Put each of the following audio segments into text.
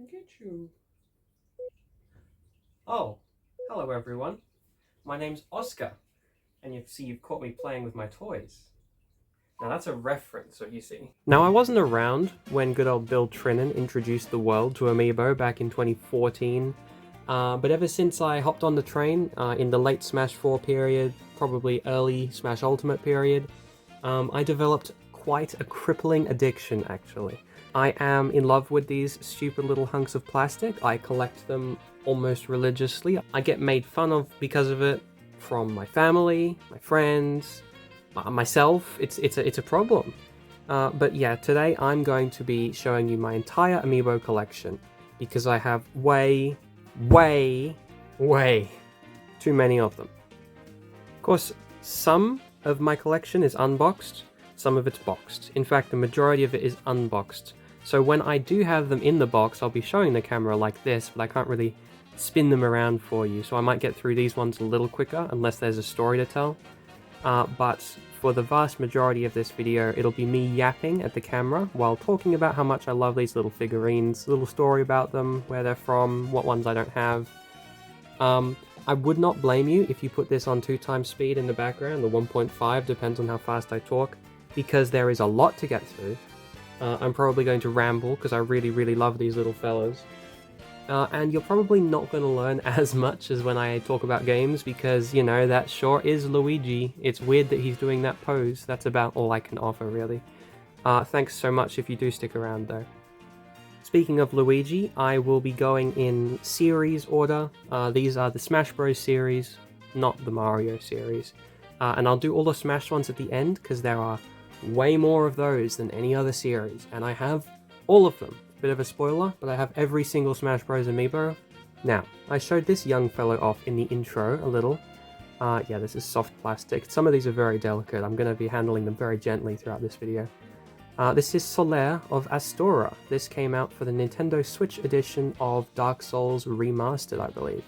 and get you. Oh, hello everyone. My name's Oscar, and you've caught me playing with my toys. Now that's a reference, what you see. Now I wasn't around when good old Bill Trinan introduced the world to Amiibo back in 2014, but ever since I hopped on the train in the late Smash 4 period, probably early Smash Ultimate period, I developed quite a crippling addiction actually. I am in love with these stupid little hunks of plastic. I collect them almost religiously. I get made fun of because of it from my family, my friends, myself. It's a problem. But yeah, today I'm going to be showing you my entire Amiibo collection because I have way too many of them. Of course, some of my collection is unboxed, some of it's boxed. In fact, the majority of it is unboxed. So when I do have them in the box, I'll be showing the camera like this, but I can't really spin them around for you. So I might get through these ones a little quicker, unless there's a story to tell. But for the vast majority of this video, it'll be me yapping at the camera while talking about how much I love these little figurines, a little story about them, where they're from, what ones I don't have. I would not blame you if you put this on 2x speed in the background, the 1.5, depends on how fast I talk, because there is a lot to get through. I'm probably going to ramble because I really love these little fellas. And you're probably not going to learn as much as when I talk about games because, you know, that sure is Luigi. It's weird that he's doing that pose. That's about all I can offer, really. Thanks so much if you do stick around, though. Speaking of Luigi, I will be going in series order. These are the Smash Bros. Series, not the Mario series. And I'll do all the Smash ones at the end because there are way more of those than any other series, and I have all of them. Bit of a spoiler, but I have every single Smash Bros. Amiibo. Now, I showed this young fellow off in the intro a little. Yeah, this is soft plastic. Some of these are very delicate. I'm going to be handling them very gently throughout this video. This is Solaire of Astora. This came out for the Nintendo Switch edition of Dark Souls Remastered, I believe.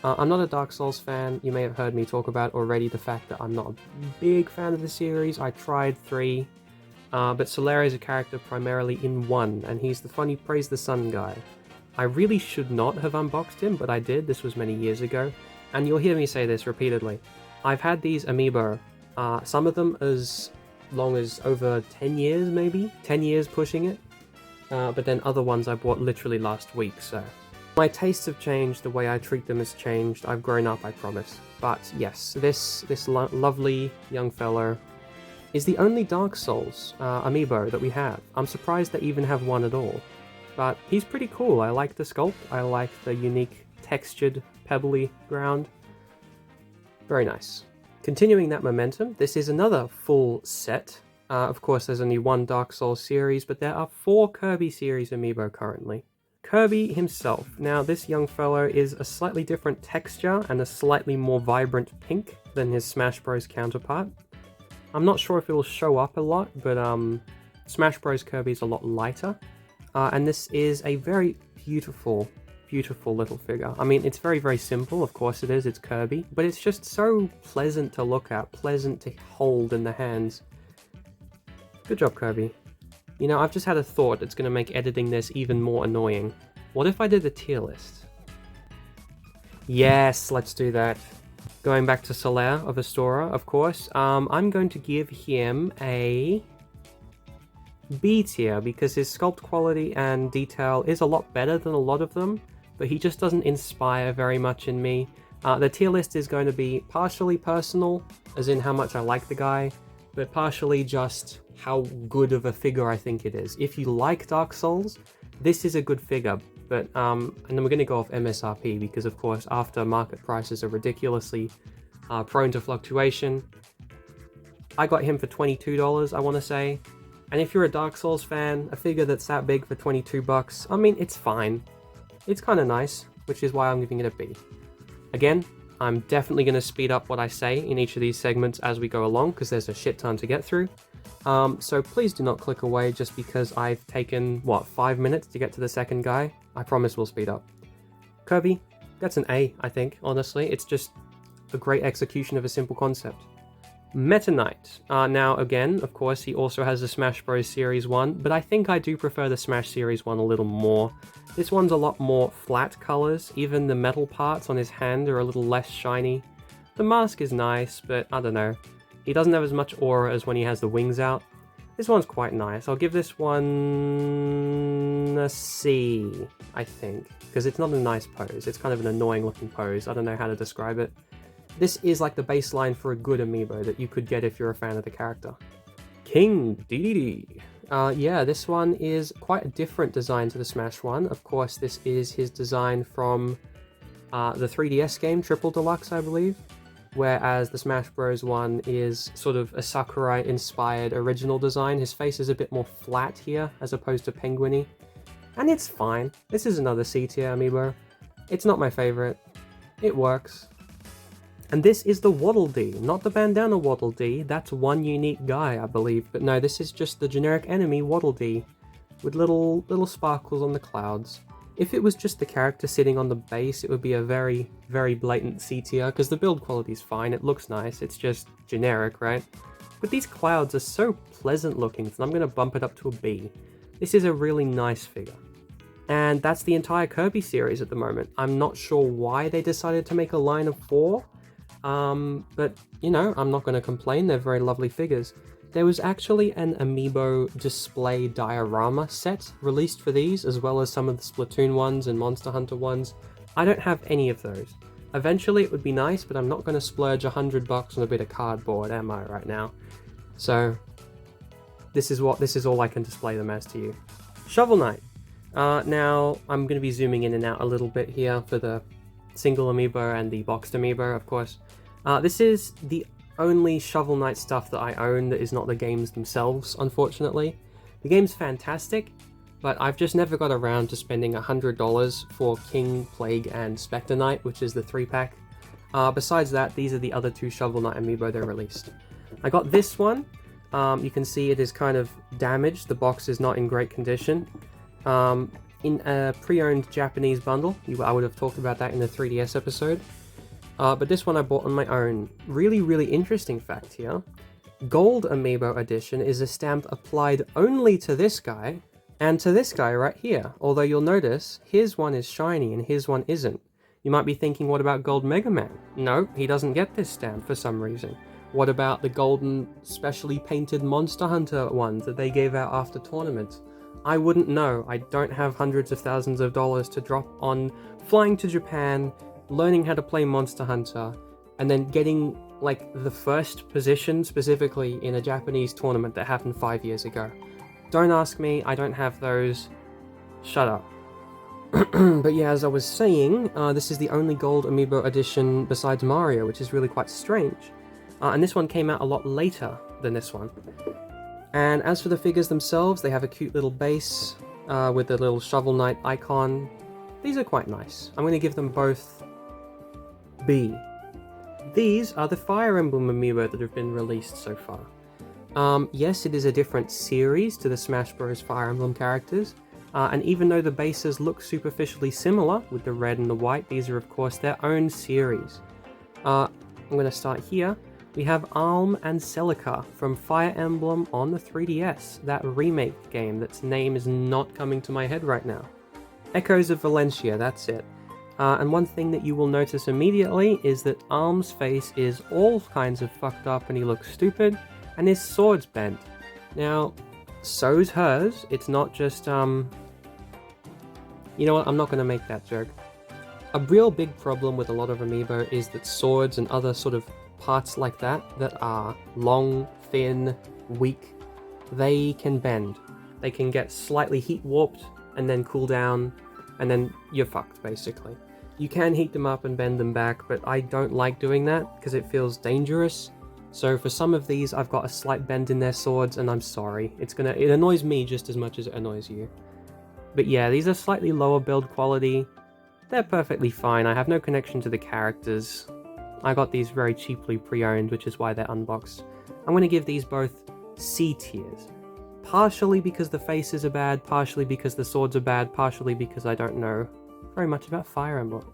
I'm not a Dark Souls fan. You may have heard me talk about already the fact that I'm not a big fan of the series. I tried 3, but Solaire is a character primarily in 1, and he's the funny Praise the Sun guy. I really should not have unboxed him, but I did. This was many years ago, and you'll hear me say this repeatedly. I've had these Amiibo, some of them as long as over 10 years maybe, 10 years pushing it, but then other ones I bought literally last week, so... My tastes have changed, the way I treat them has changed, I've grown up, I promise. But yes, this lovely young fellow is the only Dark Souls Amiibo that we have. I'm surprised they even have one at all. But he's pretty cool, I like the sculpt, I like the unique textured, pebbly ground. Very nice. Continuing that momentum, this is another full set. Of course there's only one Dark Souls series, but there are 4 Kirby series Amiibo currently. Kirby himself. Now this young fellow is a slightly different texture and a slightly more vibrant pink than his Smash Bros counterpart. I'm not sure if it will show up a lot, but Smash Bros Kirby is a lot lighter. And this is a very beautiful little figure. I mean, it's very simple, of course it is, it's Kirby, but it's just so pleasant to look at, pleasant to hold in the hands. Good job, Kirby. You know, I've just had a thought that's going to make editing this even more annoying. What if I did a tier list? Yes, let's do that. Going back to Solaire of Astora, of course, I'm going to give him a B tier because his sculpt quality and detail is a lot better than a lot of them, but he just doesn't inspire very much in me. The tier list is going to be partially personal, as in how much I like the guy, but partially just how good of a figure I think it is. If you like Dark Souls, this is a good figure, but and then we're going to go off MSRP because of course aftermarket prices are ridiculously prone to fluctuation. I got him for $22, I want to say, and if you're a Dark Souls fan, a figure that's that big for 22 bucks, I mean, it's fine. It's kind of nice, which is why I'm giving it a B. Again, I'm definitely going to speed up what I say in each of these segments as we go along because there's a shit ton to get through. So please do not click away just because I've taken, what, 5 minutes to get to the second guy. I promise we'll speed up. Kirby, that's an A, I think, honestly. It's just a great execution of a simple concept. Meta Knight. Now, again, of course, he also has the Smash Bros. Series 1, but I think I do prefer the Smash Series 1 a little more. This one's a lot more flat colors, even the metal parts on his hand are a little less shiny. The mask is nice, but I don't know. He doesn't have as much aura as when he has the wings out. This one's quite nice. I'll give this one a C, I think, because it's not a nice pose. It's kind of an annoying looking pose. I don't know how to describe it. This is like the baseline for a good amiibo that you could get if you're a fan of the character. King DDD. Yeah, this one is quite a different design to the Smash one. Of course, this is his design from the 3DS game, Triple Deluxe, I believe. Whereas the Smash Bros. One is sort of a Sakurai-inspired original design. His face is a bit more flat here, as opposed to penguin-y. And it's fine. This is another C-tier amiibo. It's not my favorite. It works. And this is the Waddle Dee, not the bandana Waddle Dee. That's one unique guy, I believe. But no, this is just the generic enemy Waddle Dee, with little sparkles on the clouds. If it was just the character sitting on the base, it would be a very, very blatant C tier, because the build quality is fine, it looks nice, it's just generic, right? But these clouds are so pleasant looking, so I'm going to bump it up to a B. This is a really nice figure. And that's the entire Kirby series at the moment. I'm not sure why they decided to make a line of 4, but, you know, I'm not going to complain, they're very lovely figures. There was actually an amiibo display diorama set released for these, as well as some of the Splatoon ones and Monster Hunter ones. I don't have any of those. Eventually it would be nice, but I'm not going to splurge $100 on a bit of cardboard, am I, right now? So, this is all I can display them as to you. Shovel Knight. Now, I'm going to be zooming in and out a little bit here for the single amiibo and the boxed amiibo, of course. This is the only Shovel Knight stuff that I own that is not the games themselves, unfortunately. The game's fantastic, but I've just never got around to spending $100 for King, Plague, and Spectre Knight, which is the 3-pack. Besides that, these are the other 2 Shovel Knight amiibo they released. I got this one. You can see it is kind of damaged. The box is not in great condition. In a pre-owned Japanese bundle, I would have talked about that in the 3DS episode. But this one I bought on my own. Really interesting fact here. Gold Amiibo Edition is a stamp applied only to this guy, and to this guy right here. Although you'll notice, his one is shiny and his one isn't. You might be thinking, what about Gold Megaman? No, he doesn't get this stamp for some reason. What about the golden, specially painted Monster Hunter ones that they gave out after tournaments? I wouldn't know. I don't have hundreds of thousands of dollars to drop on flying to Japan, learning how to play Monster Hunter, and then getting, like, the first position specifically in a Japanese tournament that happened 5 years ago. Don't ask me, I don't have those. Shut up. But yeah, as I was saying, this is the only gold amiibo edition besides Mario, which is really quite strange. And this one came out a lot later than this one. And as for the figures themselves, they have a cute little base with the little Shovel Knight icon. These are quite nice. I'm going to give them both B. These are the Fire Emblem amiibo that have been released so far. Yes, it is a different series to the Smash Bros. Fire Emblem characters, and even though the bases look superficially similar with the red and the white, these are of course their own series. I'm going to start here. We have Alm and Celica from Fire Emblem on the 3DS, that remake game that's name is not coming to my head right now. Echoes of Valencia, that's it. And one thing that you will notice immediately is that Alm's face is all kinds of fucked up and he looks stupid, and his sword's bent. Now, so's hers. It's not just, You know what, I'm not going to make that joke. A real big problem with a lot of amiibo is that swords and other sort of parts like that are long, thin, weak, they can bend. They can get slightly heat warped and then cool down, and then you're fucked, basically. You can heat them up and bend them back, but I don't like doing that because it feels dangerous. So for some of these, I've got a slight bend in their swords, and I'm sorry. It annoys me just as much as it annoys you. But yeah, these are slightly lower build quality. They're perfectly fine. I have no connection to the characters. I got these very cheaply pre-owned, which is why they're unboxed. I'm going to give these both C tiers. Partially because the faces are bad, partially because the swords are bad, partially because I don't know very much about Fire Emblem.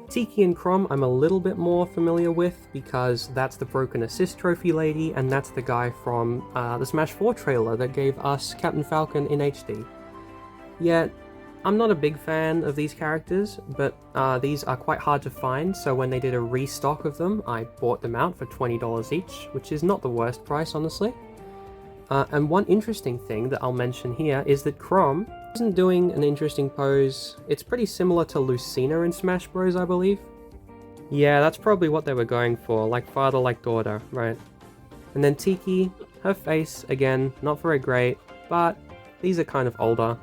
Tiki and Chrom I'm a little bit more familiar with because that's the Broken Assist Trophy lady and that's the guy from the Smash 4 trailer that gave us Captain Falcon in HD. Yet, I'm not a big fan of these characters, but these are quite hard to find, so when they did a restock of them, I bought them out for $20 each, which is not the worst price, honestly. And one interesting thing that I'll mention here is that Chrom isn't doing an interesting pose. It's pretty similar to Lucina in Smash Bros, I believe. Yeah, that's probably what they were going for, like father, like daughter, right? And then Tiki, her face, again, not very great, but these are kind of older.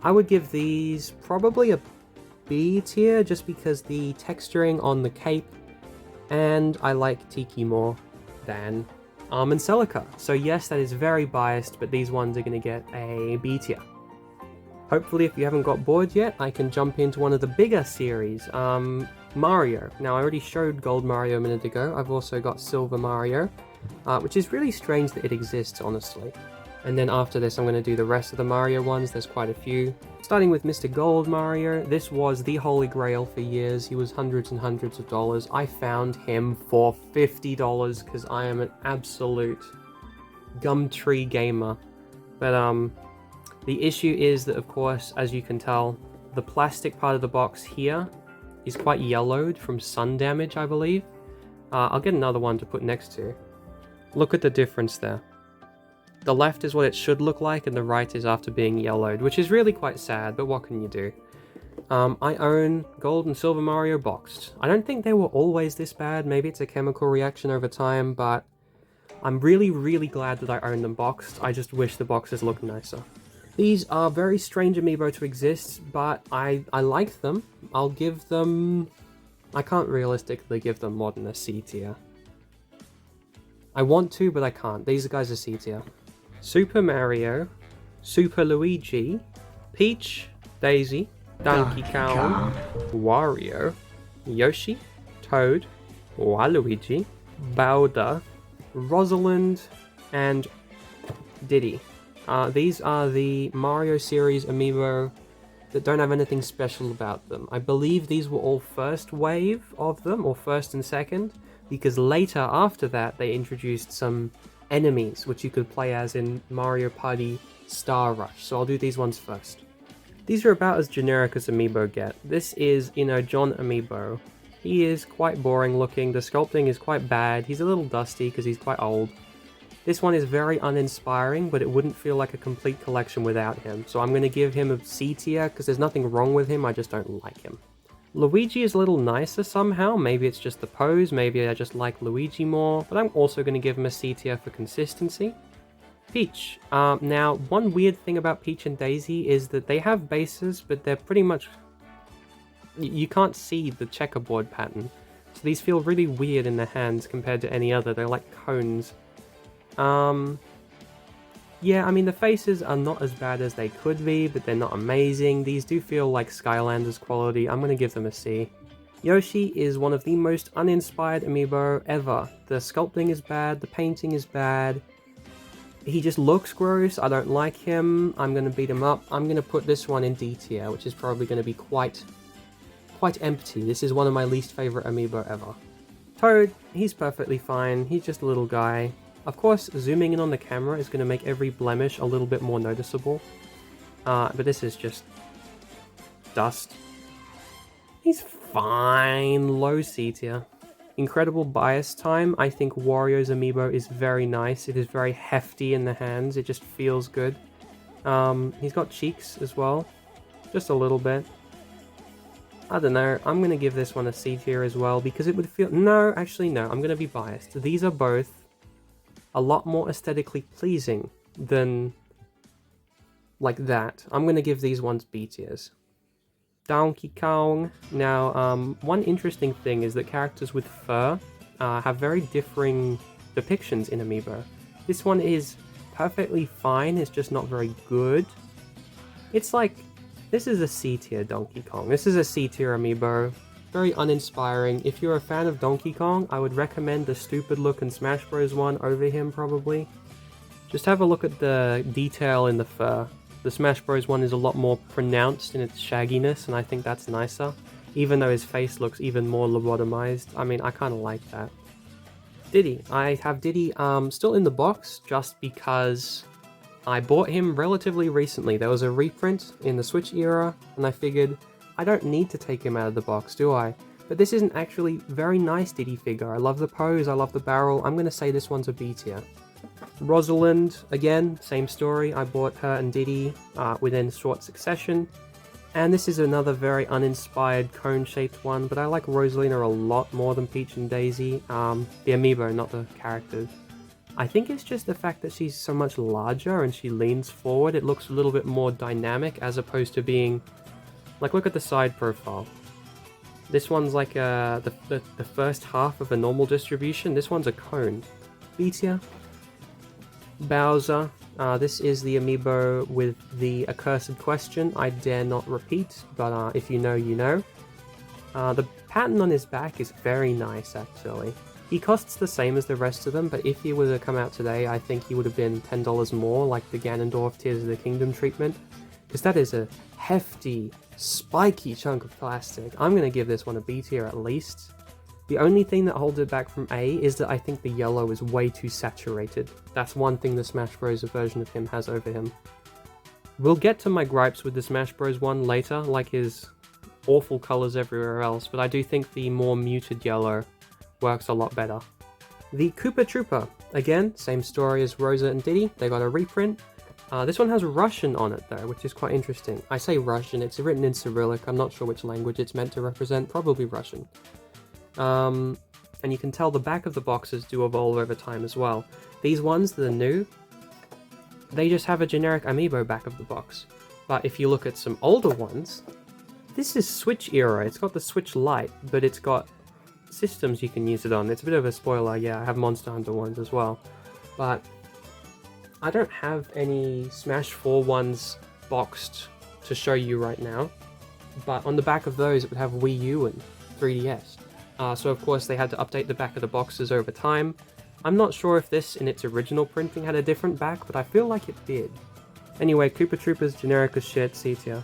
I would give these probably a B tier, just because the texturing on the cape, and I like Tiki more than Arm and Celica. So yes, that is very biased, but these ones are going to get a B tier. Hopefully, if you haven't got bored yet, I can jump into one of the bigger series, Mario. Now, I already showed Gold Mario a minute ago. I've also got Silver Mario, which is really strange that it exists, honestly. And then after this, I'm going to do the rest of the Mario ones. There's quite a few. Starting with Mr. Gold Mario, this was the holy grail for years. He was hundreds and hundreds of dollars. I found him for $50 because I am an absolute Gumtree gamer. But the issue is that, of course, as you can tell, the plastic part of the box here is quite yellowed from sun damage, I believe. I'll get another one to put next to. Look at the difference there. The left is what it should look like, and the right is after being yellowed, which is really quite sad, but what can you do? I own Gold and Silver Mario boxed. I don't think they were always this bad, maybe it's a chemical reaction over time, but I'm really, really glad that I own them boxed. I just wish the boxes looked nicer. These are very strange amiibo to exist, but I like them. I'll give them... I can't realistically give them more than a C tier. I want to, but I can't. These guys are C tier. Super Mario, Super Luigi, Peach, Daisy, Donkey Kong, Wario, Yoshi, Toad, Waluigi, Bowser, Rosalind, and Diddy. These are the Mario series amiibo that don't have anything special about them. I believe these were all first wave of them, or first and second, because later after that they introduced some enemies which you could play as in Mario Party Star Rush, so I'll do these ones first. These are about as generic as amiibo get. This is, John Amiibo. He is quite boring looking, the sculpting is quite bad, he's a little dusty because he's quite old. This one is very uninspiring, but it wouldn't feel like a complete collection without him, so I'm going to give him a C tier because there's nothing wrong with him, I just don't like him. Luigi is a little nicer somehow, maybe it's just the pose, maybe I just like Luigi more, but I'm also going to give him a C tier for consistency. Peach. Now, one weird thing about Peach and Daisy is that they have bases, but they're pretty much... You can't see the checkerboard pattern, so these feel really weird in the hands compared to any other, they're like cones. Yeah, I mean, the faces are not as bad as they could be, but they're not amazing. These do feel like Skylanders quality. I'm going to give them a C. Yoshi is one of the most uninspired amiibo ever. The sculpting is bad, the painting is bad. He just looks gross, I don't like him, I'm going to beat him up. I'm going to put this one in D tier, which is probably going to be quite empty. This is one of my least favorite amiibo ever. Toad, he's perfectly fine, he's just a little guy. Of course, zooming in on the camera is going to make every blemish a little bit more noticeable. But this is just dust. He's fine. Low C tier. Incredible bias time. I think Wario's amiibo is very nice. It is very hefty in the hands. It just feels good. He's got cheeks as well. Just a little bit. I don't know. I'm going to give this one a C tier as well because it would feel... No, actually no. I'm going to be biased. These are both a lot more aesthetically pleasing than like that. I'm going to give these ones B tiers. Donkey Kong. Now, one interesting thing is that characters with fur have very differing depictions in Amiibo. This one is perfectly fine, it's just not very good. It's like, this is a C tier Donkey Kong. This is a C tier Amiibo. Very uninspiring. If you're a fan of Donkey Kong, I would recommend the stupid looking Smash Bros. One over him, probably. Just have a look at the detail in the fur. The Smash Bros. One is a lot more pronounced in its shagginess, and I think that's nicer. even though his face looks even more lobotomized. I mean, I kind of like that. Diddy. I have Diddy still in the box just because I bought him relatively recently. There was a reprint in the Switch era, and I figured I don't need to take him out of the box, do I? But this is an actually very nice Diddy figure. I love the pose, I love the barrel. I'm going to say this one's a B tier. Rosalind, again, same story. I bought her and Diddy within short succession. And this is another very uninspired cone-shaped one, but I like Rosalina a lot more than Peach and Daisy. The amiibo, not the characters. I think it's just the fact that she's so much larger and she leans forward. It looks a little bit more dynamic as opposed to being... Like, look at the side profile. This one's like the first half of a normal distribution. This one's a cone. B tier. Bowser. This is the amiibo with the accursed question. I dare not repeat, but if you know, you know. The pattern on his back is very nice, actually. He costs the same as the rest of them, but if he were to come out today, I think he would have been $10 more, like the Ganondorf Tears of the Kingdom treatment. Because that is a hefty, spiky chunk of plastic. I'm going to give this one a B tier at least. The only thing that holds it back from A is that I think the yellow is way too saturated. That's one thing the Smash Bros. Version of him has over him. We'll get to my gripes with the Smash Bros. One later, like his awful colors everywhere else, but I do think the more muted yellow works a lot better. The Koopa Troopa. Again, same story as Rosa and Diddy. They got a reprint. This one has Russian on it though, which is quite interesting. I say Russian, it's written in Cyrillic. I'm not sure which language it's meant to represent, probably Russian. And you can tell the back of the boxes do evolve over time as well. These ones that are new, they just have a generic amiibo back of the box. But if you look at some older ones, this is Switch era. It's got the Switch Lite, but it's got systems you can use it on. It's a bit of a spoiler, yeah, I have Monster Hunter ones as well. But I don't have any Smash 4 ones boxed to show you right now. But on the back of those, it would have Wii U and 3DS. So of course they had to update the back of the boxes over time. I'm not sure if this in its original printing had a different back, but I feel like it did. Anyway, Koopa Troopa's generic as shit, C tier.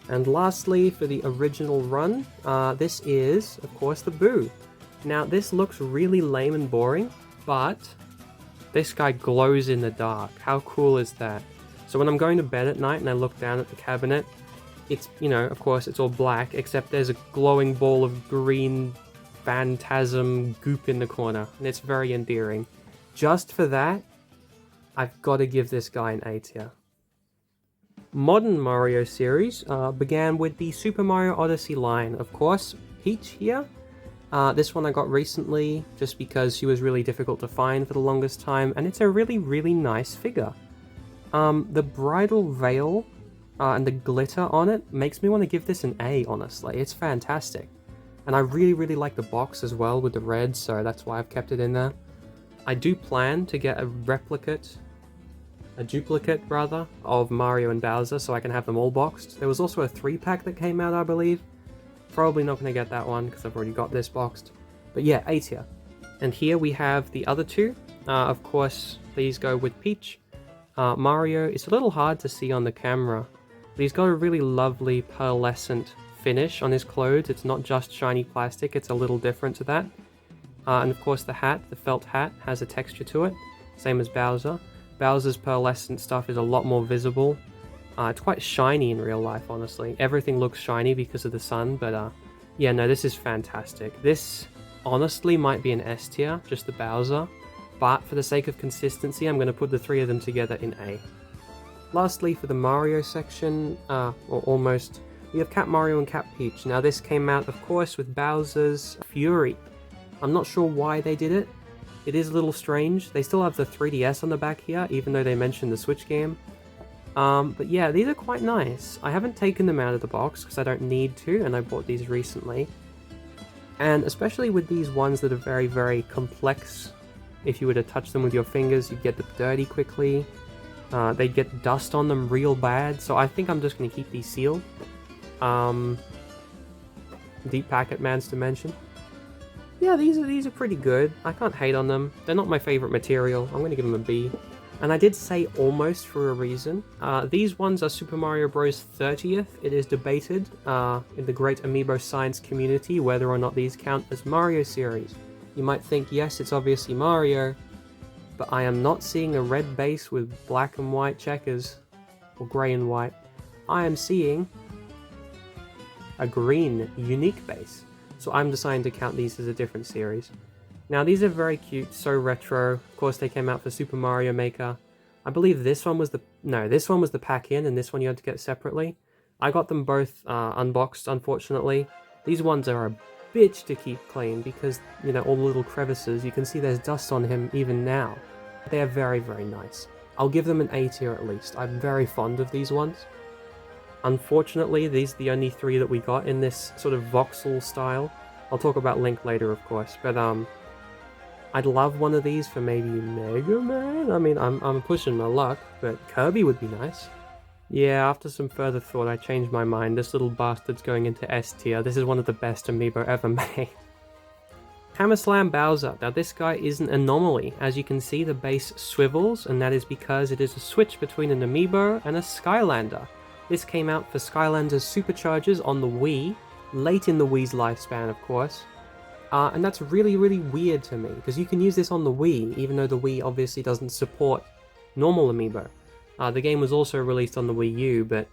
And lastly, for the original run, this is, of course, the Boo. Now, this looks really lame and boring, but this guy glows in the dark. How cool is that? So when I'm going to bed at night and I look down at the cabinet, it's, you know, of course, it's all black, except there's a glowing ball of green phantasm goop in the corner, and it's very endearing. Just for that, I've got to give this guy an A tier. Modern Mario series began with the Super Mario Odyssey line. Of course, Peach here. This one I got recently, just because she was really difficult to find for the longest time, and it's a really, really nice figure. The bridal veil and the glitter on it makes me want to give this an A, honestly. It's fantastic. And I really, really like the box as well with the red, so that's why I've kept it in there. I do plan to get a duplicate rather, of Mario and Bowser, so I can have them all boxed. There was also a 3-pack that came out, I believe. Probably not going to get that one, because I've already got this boxed. But yeah, A tier. And here we have the other two. Of course, these go with Peach. Mario, it's a little hard to see on the camera, but he's got a really lovely pearlescent finish on his clothes. It's not just shiny plastic, it's a little different to that. And of course the hat, the felt hat, has a texture to it, same as Bowser. Bowser's pearlescent stuff is a lot more visible. It's quite shiny in real life, honestly. Everything looks shiny because of the sun, but yeah, no, this is fantastic. This honestly might be an S tier, just the Bowser, but for the sake of consistency, I'm going to put the three of them together in A. Lastly, for the Mario section, or almost, we have Cat Mario and Cat Peach. Now this came out, of course, with Bowser's Fury. I'm not sure why they did it. It is a little strange. They still have the 3DS on the back here, even though they mentioned the Switch game. But yeah, these are quite nice. I haven't taken them out of the box because I don't need to, and I bought these recently. And especially with these ones that are very, very complex, if you were to touch them with your fingers, you'd get them dirty quickly. They'd get dust on them real bad, so I think I'm just going to keep these sealed. Deep Packet Man's Dimension. Yeah, these are pretty good. I can't hate on them. They're not my favorite material. I'm going to give them a B. And I did say almost for a reason. These ones are Super Mario Bros. 30th. It is debated in the great amiibo science community whether or not these count as Mario series. You might think, yes, it's obviously Mario, but I am not seeing a red base with black and white checkers, or grey and white. I am seeing a green, unique base. So I'm deciding to count these as a different series. Now these are very cute, so retro. Of course they came out for Super Mario Maker. I believe this one was this one was the pack-in and this one you had to get separately. I got them both unboxed, unfortunately. These ones are a bitch to keep clean because, you know, all the little crevices, you can see there's dust on him even now. They are very, very nice. I'll give them an A tier at least. I'm very fond of these ones. Unfortunately, these are the only 3 that we got in this sort of voxel style. I'll talk about Link later, of course, but I'd love one of these for maybe Megaman? I mean, I'm pushing my luck, but Kirby would be nice. Yeah, after some further thought, I changed my mind. This little bastard's going into S tier. This is one of the best amiibo ever made. Hammer Slam Bowser. Now this guy is an anomaly. As you can see, the base swivels, and that is because it is a switch between an amiibo and a Skylander. This came out for Skylander's Superchargers on the Wii, late in the Wii's lifespan, of course. And that's really, really weird to me, because you can use this on the Wii, even though the Wii obviously doesn't support normal amiibo. The game was also released on the Wii U, but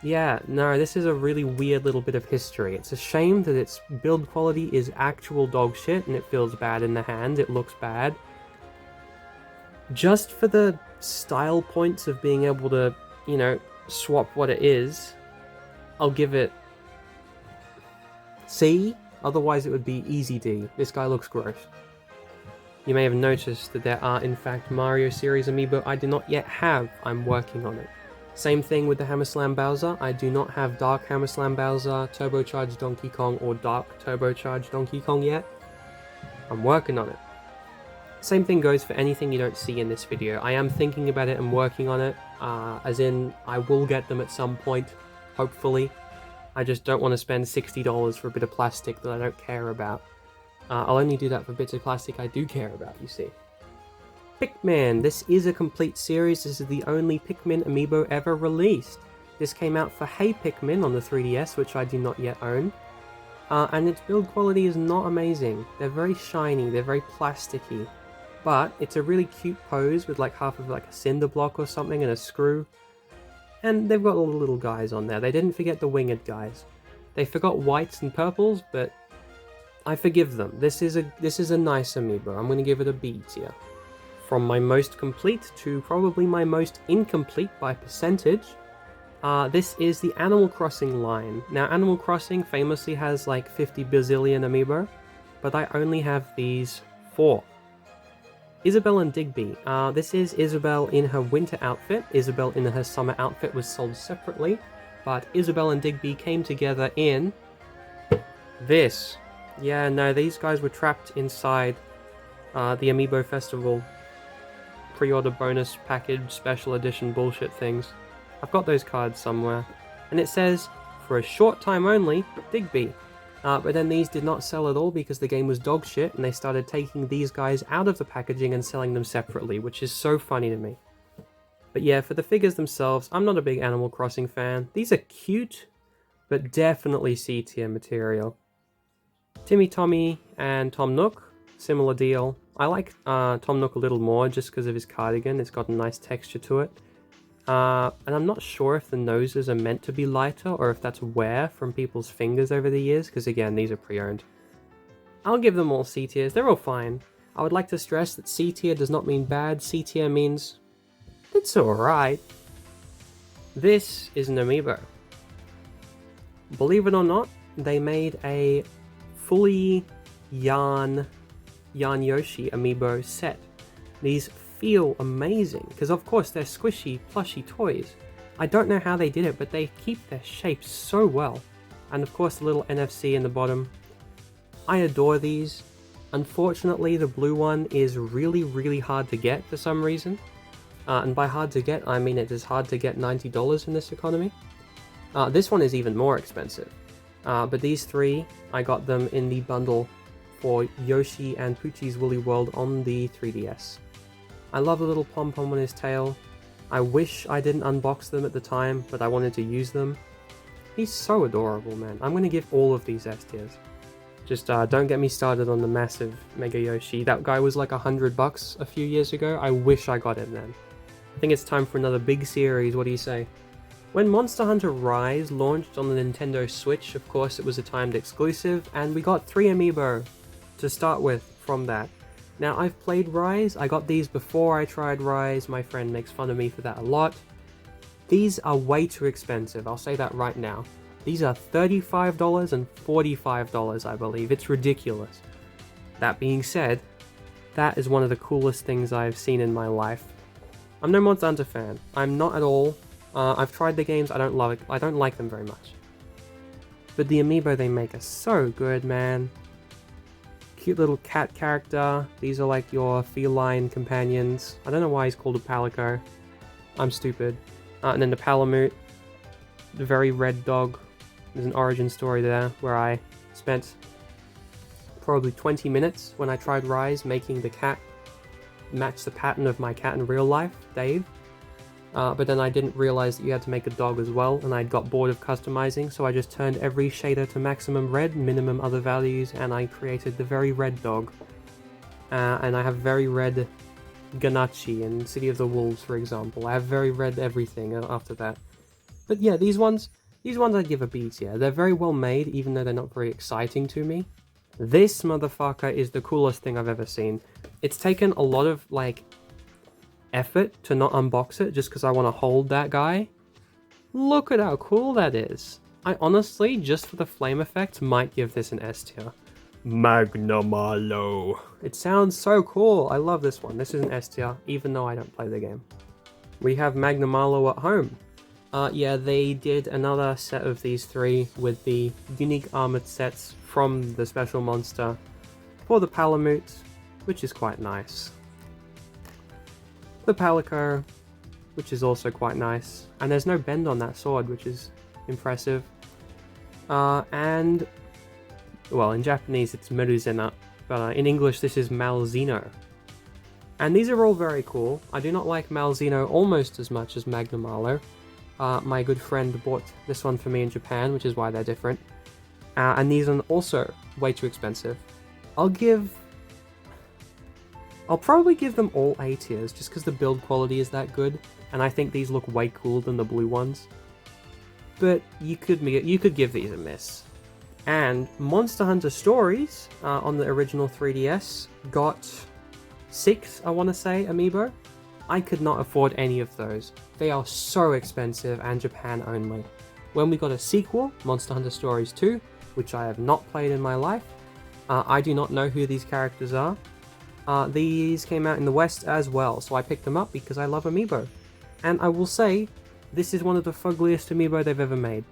yeah, no, this is a really weird little bit of history. It's a shame that its build quality is actual dog shit, and it feels bad in the hand, it looks bad. Just for the style points of being able to, you know, swap what it is, I'll give it C. Otherwise it would be easy D. This guy looks gross. You may have noticed that there are in fact Mario series amiibo I do not yet have. I'm working on it. Same thing with the Hammer Slam Bowser. I do not have Dark Hammer Slam Bowser, Turbocharged Donkey Kong, or Dark Turbocharged Donkey Kong yet. I'm working on it. Same thing goes for anything you don't see in this video. I am thinking about it and working on it, as in I will get them at some point, hopefully. I just don't want to spend $60 for a bit of plastic that I don't care about. I'll only do that for bits of plastic I do care about, you see. Pikmin! This is a complete series. This is the only Pikmin amiibo ever released. This came out for Hey Pikmin on the 3DS, which I do not yet own. And its build quality is not amazing. They're very shiny, they're very plasticky. But it's a really cute pose with like half of like a cinder block or something and a screw. And they've got all the little guys on there. They didn't forget the winged guys. They forgot whites and purples, but I forgive them. This is a nice amiibo. I'm going to give it a B tier. From my most complete to probably my most incomplete by percentage, this is the Animal Crossing line. Now, Animal Crossing famously has like 50 bazillion amiibo, but I only have these 4. Isabelle and Digby. This is Isabelle in her winter outfit. Isabelle in her summer outfit was sold separately, but Isabelle and Digby came together in this. Yeah, no, these guys were trapped inside the Amiibo Festival pre-order bonus package special edition bullshit things. I've got those cards somewhere. And it says, for a short time only, Digby. But then these did not sell at all because the game was dog shit, and they started taking these guys out of the packaging and selling them separately, which is so funny to me. But yeah, for the figures themselves, I'm not a big Animal Crossing fan. These are cute, but definitely C tier material. Timmy Tommy and Tom Nook, similar deal. I like Tom Nook a little more just because of his cardigan. It's got a nice texture to it. And I'm not sure if the noses are meant to be lighter or if that's wear from people's fingers over the years, because again, these are pre-owned. I'll give them all C tiers. They're all fine. I would like to stress that C tier does not mean bad. C tier means it's alright. This is an amiibo. Believe it or not, they made a fully Yarn Yoshi amiibo set. These feel amazing, because of course they're squishy, plushy toys. I don't know how they did it, but they keep their shapes so well. And of course the little NFC in the bottom. I adore these. Unfortunately, the blue one is really, really hard to get for some reason. And by hard to get, I mean it is hard to get $90 in this economy. This one is even more expensive. But these 3, I got them in the bundle for Yoshi and Poochie's Woolly World on the 3DS. I love the little pom-pom on his tail. I wish I didn't unbox them at the time, but I wanted to use them. He's so adorable, man. I'm going to give all of these S tiers. Just don't get me started on the massive Mega Yoshi. That guy was like $100 a few years ago. I wish I got him then. I think it's time for another big series. What do you say? When Monster Hunter Rise launched on the Nintendo Switch, of course it was a timed exclusive, and we got 3 amiibo to start with from that. Now, I've played Rise. I got these before I tried Rise. My friend makes fun of me for that a lot. These are way too expensive. I'll say that right now. These are $35 and $45, I believe. It's ridiculous. That being said, that is one of the coolest things I've seen in my life. I'm no Monster Hunter fan. I'm not at all. I've tried the games. I don't love it. I don't like them very much. But the amiibo they make are so good, man. Cute little cat character. These are like your feline companions. I don't know why he's called a palico. I'm stupid. And then the Palamute. The very red dog. There's an origin story there where I spent probably 20 minutes when I tried Rise making the cat match the pattern of my cat in real life, Dave. But then I didn't realize that you had to make a dog as well, and I got bored of customizing, so I just turned every shader to maximum red, minimum other values, and I created the very red dog. And I have very red Ganachi in City of the Wolves, for example. I have very red everything after that. But yeah, these ones I'd give a B tier. They're very well made, even though they're not very exciting to me. This motherfucker is the coolest thing I've ever seen. It's taken a lot of, like, effort to not unbox it just because I want to hold that guy. Look at how cool that is. I honestly, just for the flame effects, might give this an S tier. Magnamalo. It sounds so cool. I love this one. This is an S tier, even though I don't play the game. We have Magnamalo at home. Yeah, they did another set of these 3 with the unique armored sets from the special monster for the Palamute, which is quite nice. The Palico, which is also quite nice. And there's no bend on that sword, which is impressive. And, well, in Japanese it's Meruzena, but in English this is Malzeno. And these are all very cool. I do not like Malzeno almost as much as Magnamalo. My good friend bought this one for me in Japan, which is why they're different. And these are also way too expensive. I'll probably give them all A tiers, just because the build quality is that good, and I think these look way cooler than the blue ones. But you could give these a miss. And Monster Hunter Stories on the original 3DS got 6, I want to say, amiibo. I could not afford any of those. They are so expensive and Japan only. When we got a sequel, Monster Hunter Stories 2, which I have not played in my life, I do not know who these characters are. These came out in the West as well, so I picked them up because I love amiibo. And I will say, this is one of the fuggliest amiibo they've ever made.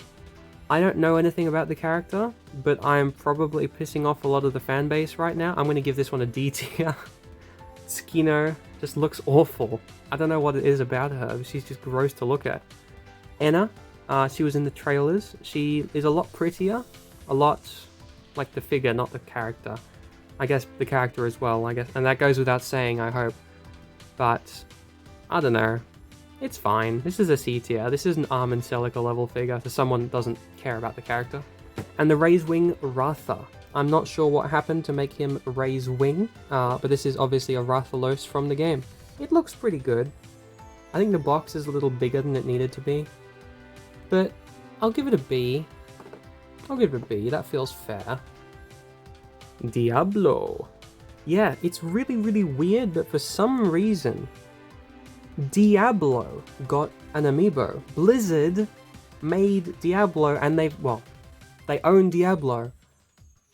I don't know anything about the character, but I am probably pissing off a lot of the fan base right now. I'm going to give this one a D tier. Skino just looks awful. I don't know what it is about her, but she's just gross to look at. Enna, she was in the trailers. She is a lot prettier, a lot like the figure, not the character. I guess the character as well, I guess, and that goes without saying, I hope. But, I don't know. It's fine. This is a C tier. This is an Arm and Celica level figure, so someone that doesn't care about the character. And the Raise Wing Ratha. I'm not sure what happened to make him raise wing, but this is obviously a Rathalos from the game. It looks pretty good. I think the box is a little bigger than it needed to be. But I'll give it a B. I'll give it a B, that feels fair. Diablo. Yeah, it's really, really weird, but for some reason, Diablo got an amiibo. Blizzard made Diablo, and they own Diablo.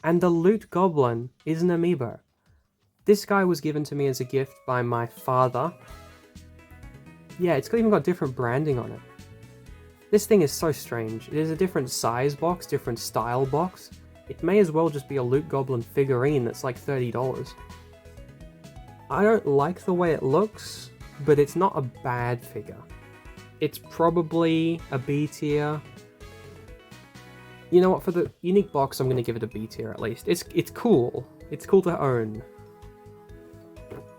And the Loot Goblin is an amiibo. This guy was given to me as a gift by my father. Yeah, it's even got different branding on it. This thing is so strange. It is a different size box, different style box. It may as well just be a Loot Goblin figurine that's like $30. I don't like the way it looks, but it's not a bad figure. It's probably a B tier. You know what, for the unique box, I'm going to give it a B tier at least. It's cool. It's cool to own.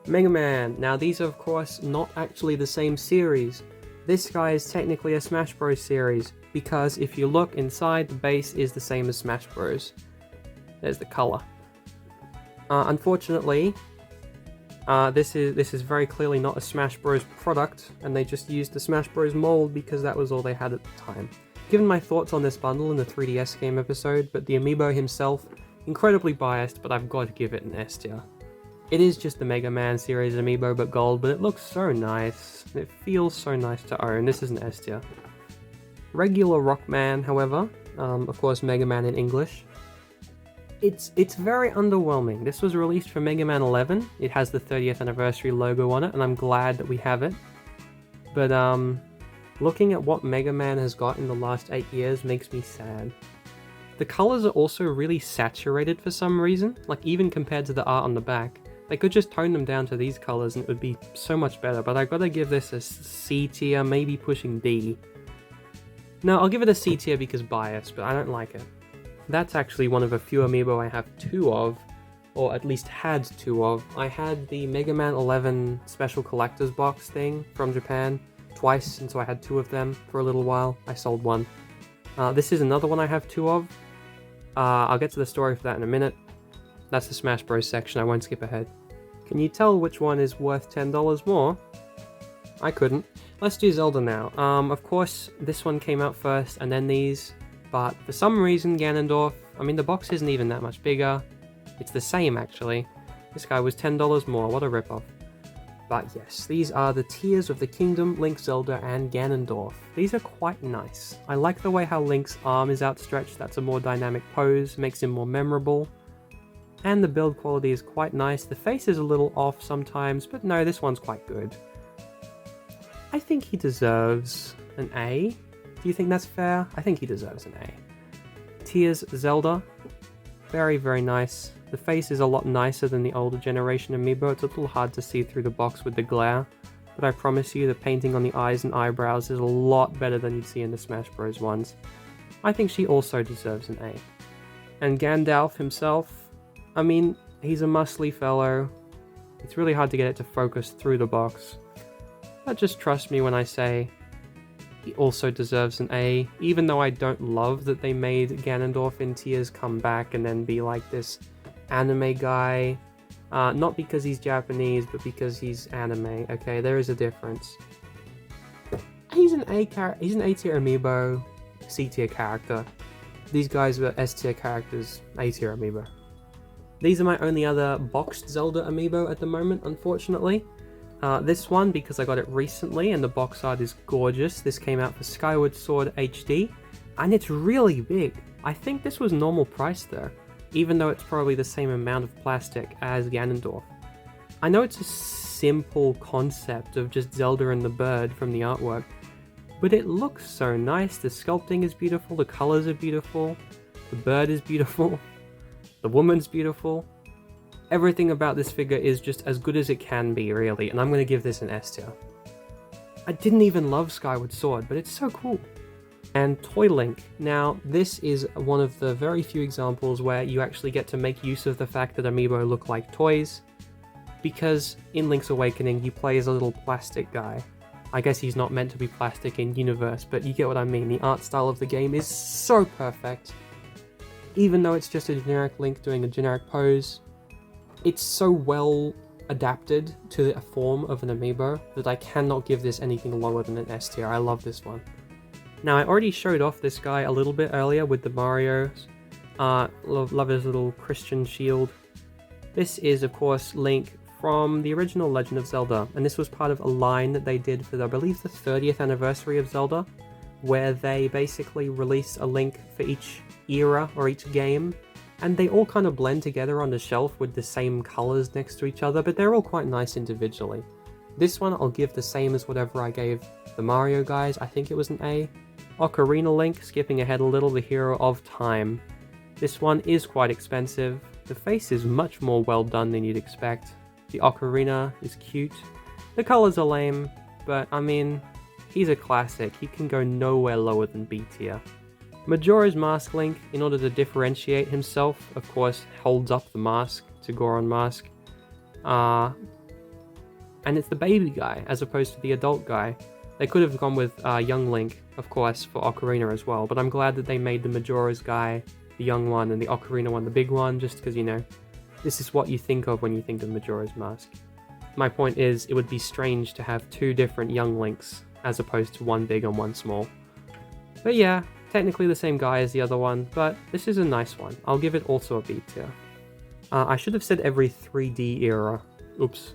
Megaman. Now these are of course not actually the same series. This guy is technically a Smash Bros series, because if you look inside, the base is the same as Smash Bros. There's the color. Unfortunately, this is very clearly not a Smash Bros product, and they just used the Smash Bros mold because that was all they had at the time. Given my thoughts on this bundle in the 3DS game episode, but the amiibo himself, incredibly biased, but I've got to give it an S tier. It is just the Mega Man series amiibo but gold, but it looks so nice. It feels so nice to own. This is an S tier. Regular Rockman, however, of course Mega Man in English, it's very underwhelming. This was released for Mega Man 11. It has the 30th anniversary logo on it, and I'm glad that we have it. But looking at what Mega Man has got in the last 8 years makes me sad. The colors are also really saturated for some reason, like even compared to the art on the back. They could just tone them down to these colors and it would be so much better, but I gotta give this a C tier, maybe pushing D. No, I'll give it a C tier because biased, but I don't like it. That's actually one of a few amiibo I have 2 of, or at least had 2 of. I had the Mega Man 11 special collector's box thing from Japan twice, and so I had 2 of them for a little while. I sold 1. This is another one I have 2 of. I'll get to the story for that in a minute. That's the Smash Bros section, I won't skip ahead. Can you tell which one is worth $10 more? I couldn't. Let's do Zelda now. Of course, this one came out first, and then these. But for some reason, Ganondorf, I mean the box isn't even that much bigger. It's the same actually. This guy was $10 more, what a ripoff. But yes, these are the Tears of the Kingdom, Link, Zelda, and Ganondorf. These are quite nice. I like the way how Link's arm is outstretched, that's a more dynamic pose, makes him more memorable. And the build quality is quite nice. The face is a little off sometimes, but no, this one's quite good. I think he deserves an A. Do you think that's fair? I think he deserves an A. Tears Zelda. Very, very nice. The face is a lot nicer than the older generation amiibo. It's a little hard to see through the box with the glare, but I promise you the painting on the eyes and eyebrows is a lot better than you'd see in the Smash Bros ones. I think she also deserves an A. And Gandalf himself, I mean, he's a muscly fellow. It's really hard to get it to focus through the box. But just trust me when I say he also deserves an A, even though I don't love that they made Ganondorf in Tears come back and then be like this anime guy. Not because he's Japanese, but because he's anime, okay? There is a difference. He's an A tier amiibo, C tier character. These guys were S tier characters, A tier amiibo. These are my only other boxed Zelda amiibo at the moment, unfortunately. This one, because I got it recently and the box art is gorgeous. This came out for Skyward Sword HD, and it's really big. I think this was normal price though, even though it's probably the same amount of plastic as Ganondorf. I know it's a simple concept of just Zelda and the bird from the artwork, but it looks so nice. The sculpting is beautiful, the colors are beautiful, the bird is beautiful, the woman's beautiful. Everything about this figure is just as good as it can be, really, and I'm going to give this an S tier. I didn't even love Skyward Sword, but it's so cool. And Toy Link. Now, this is one of the very few examples where you actually get to make use of the fact that amiibo look like toys, because in Link's Awakening you play as a little plastic guy. I guess he's not meant to be plastic in universe, but you get what I mean. The art style of the game is so perfect. Even though it's just a generic Link doing a generic pose, it's so well adapted to a form of an amiibo that I cannot give this anything lower than an S tier. I love this one. Now, I already showed off this guy a little bit earlier with the Marios. Love his little Christian shield. This is, of course, Link from the original Legend of Zelda, and this was part of a line that they did for, I believe, the 30th anniversary of Zelda, where they basically released a Link for each era or each game, and they all kind of blend together on the shelf with the same colors next to each other, but they're all quite nice individually. This one I'll give the same as whatever I gave the Mario guys. I think it was an A. Ocarina Link, skipping ahead a little, the Hero of Time. This one is quite expensive. The face is much more well done than you'd expect. The ocarina is cute. The colors are lame, but I mean, he's a classic. He can go nowhere lower than B tier. Majora's Mask Link, in order to differentiate himself, of course, holds up the mask to Goron Mask. and it's the baby guy as opposed to the adult guy. They could have gone with young Link, of course, for Ocarina as well, but I'm glad that they made the Majora's guy the young one and the Ocarina one the big one, just because, you know, this is what you think of when you think of Majora's Mask. My point is, it would be strange to have two different young Links as opposed to one big and one small. But yeah, technically the same guy as the other one, but this is a nice one. I'll give it also a B tier. I should have said every 3D era. Oops.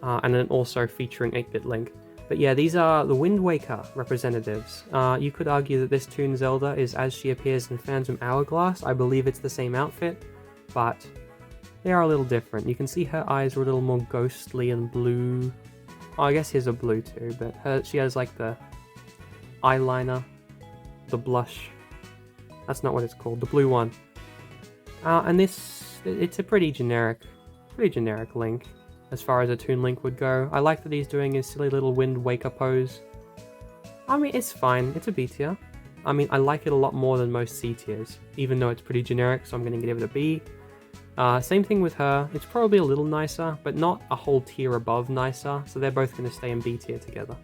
And then also featuring 8-bit Link. But yeah, these are the Wind Waker representatives. You could argue that this Toon Zelda is as she appears in Phantom Hourglass. I believe it's the same outfit, but they are a little different. You can see her eyes are a little more ghostly and blue. Oh, I guess his are blue too, but she has like the eyeliner, the blush. That's not what it's called, the blue one. And it's a pretty generic Link, as far as a Toon Link would go. I like that he's doing his silly little Wind Waker pose. I mean, it's fine, it's a B tier. I mean, I like it a lot more than most C tiers, even though it's pretty generic, so I'm going to give it a B. Same thing with her, it's probably a little nicer, but not a whole tier above nicer, so they're both going to stay in B tier together.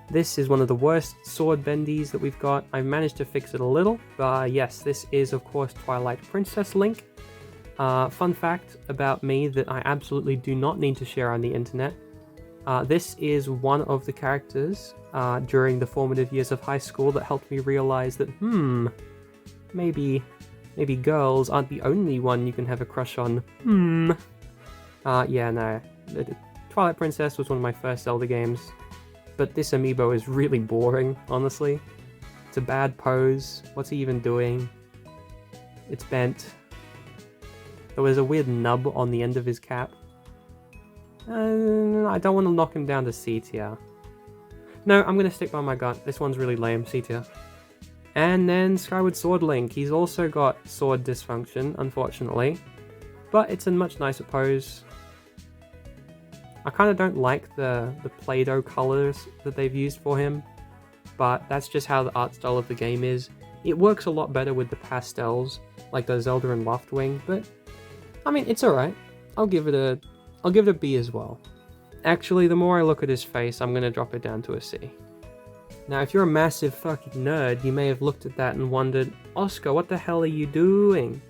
This is one of the worst sword bendies that we've got. I've managed to fix it a little, but yes, this is of course Twilight Princess Link. Fun fact about me that I absolutely do not need to share on the internet. This is one of the characters during the formative years of high school that helped me realize that, maybe girls aren't the only one you can have a crush on. Yeah, no. Twilight Princess was one of my first Zelda games, but this amiibo is really boring, honestly. It's a bad pose. What's he even doing? It's bent. There was a weird nub on the end of his cap. I don't want to knock him down to C tier. No, I'm going to stick by my gut. This one's really lame, C tier. And then Skyward Sword Link. He's also got sword dysfunction, unfortunately. But it's a much nicer pose. I kind of don't like the Play-Doh colors that they've used for him. But that's just how the art style of the game is. It works a lot better with the pastels, like the Zelda and Loftwing, but I mean, it's alright. I'll give it a B as well. Actually, the more I look at his face, I'm gonna drop it down to a C. Now, if you're a massive fucking nerd, you may have looked at that and wondered, Oscar, what the hell are you doing?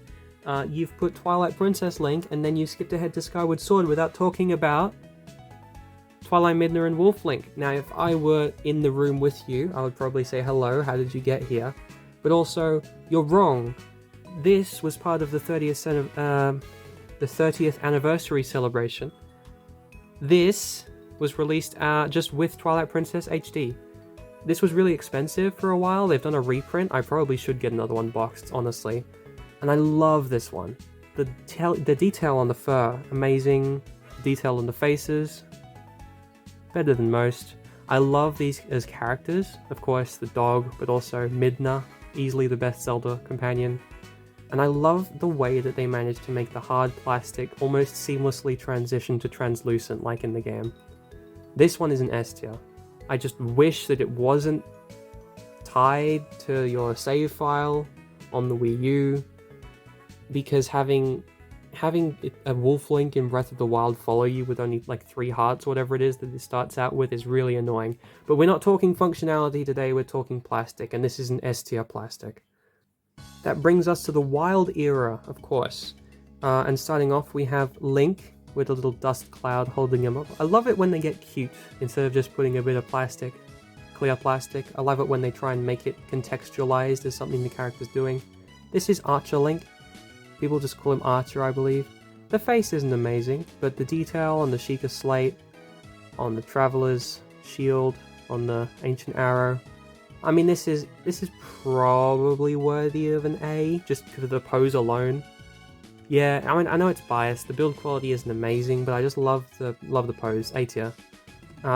You've put Twilight Princess Link, and then you skipped ahead to Skyward Sword without talking about Twilight Midna and Wolf Link. Now, if I were in the room with you, I would probably say, hello, how did you get here? But also, you're wrong. This was part of the 30th anniversary celebration. This was released just with Twilight Princess HD. This was really expensive for a while. They've done a reprint. I probably should get another one boxed, honestly. And I love this one. The detail on the fur, amazing. Detail on the faces, better than most. I love these as characters. Of course, the dog, but also Midna, easily the best Zelda companion. And I love the way that they managed to make the hard plastic almost seamlessly transition to translucent like in the game. This one is an S tier. I just wish that it wasn't tied to your save file on the Wii U, because having a Wolf Link in Breath of the Wild follow you with only like 3 hearts or whatever it is that it starts out with is really annoying. But we're not talking functionality today, we're talking plastic, and this is an S tier plastic. That brings us to the Wild era, of course. And starting off, we have Link with a little dust cloud holding him up. I love it when they get cute, instead of just putting a bit of plastic, clear plastic. I love it when they try and make it contextualized as something the character's doing. This is Archer Link. People just call him Archer, I believe. The face isn't amazing, but the detail on the Sheikah Slate, on the Traveler's Shield, on the Ancient Arrow, I mean, this is probably worthy of an A, just for the pose alone. Yeah, I mean, I know it's biased, the build quality isn't amazing, but I just love the pose, A tier.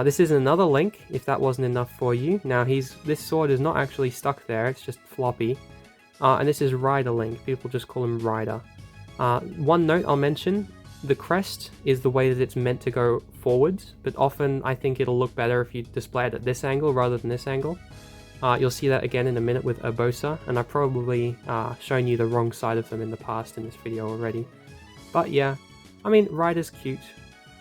This is another Link, if that wasn't enough for you. Now, this sword is not actually stuck there, it's just floppy. And this is Rider Link, people just call him Rider. One note I'll mention, the crest is the way that it's meant to go forwards, but often I think it'll look better if you display it at this angle rather than this angle. You'll see that again in a minute with Urbosa, and I've probably shown you the wrong side of them in the past in this video already. But yeah, I mean, Rider's cute.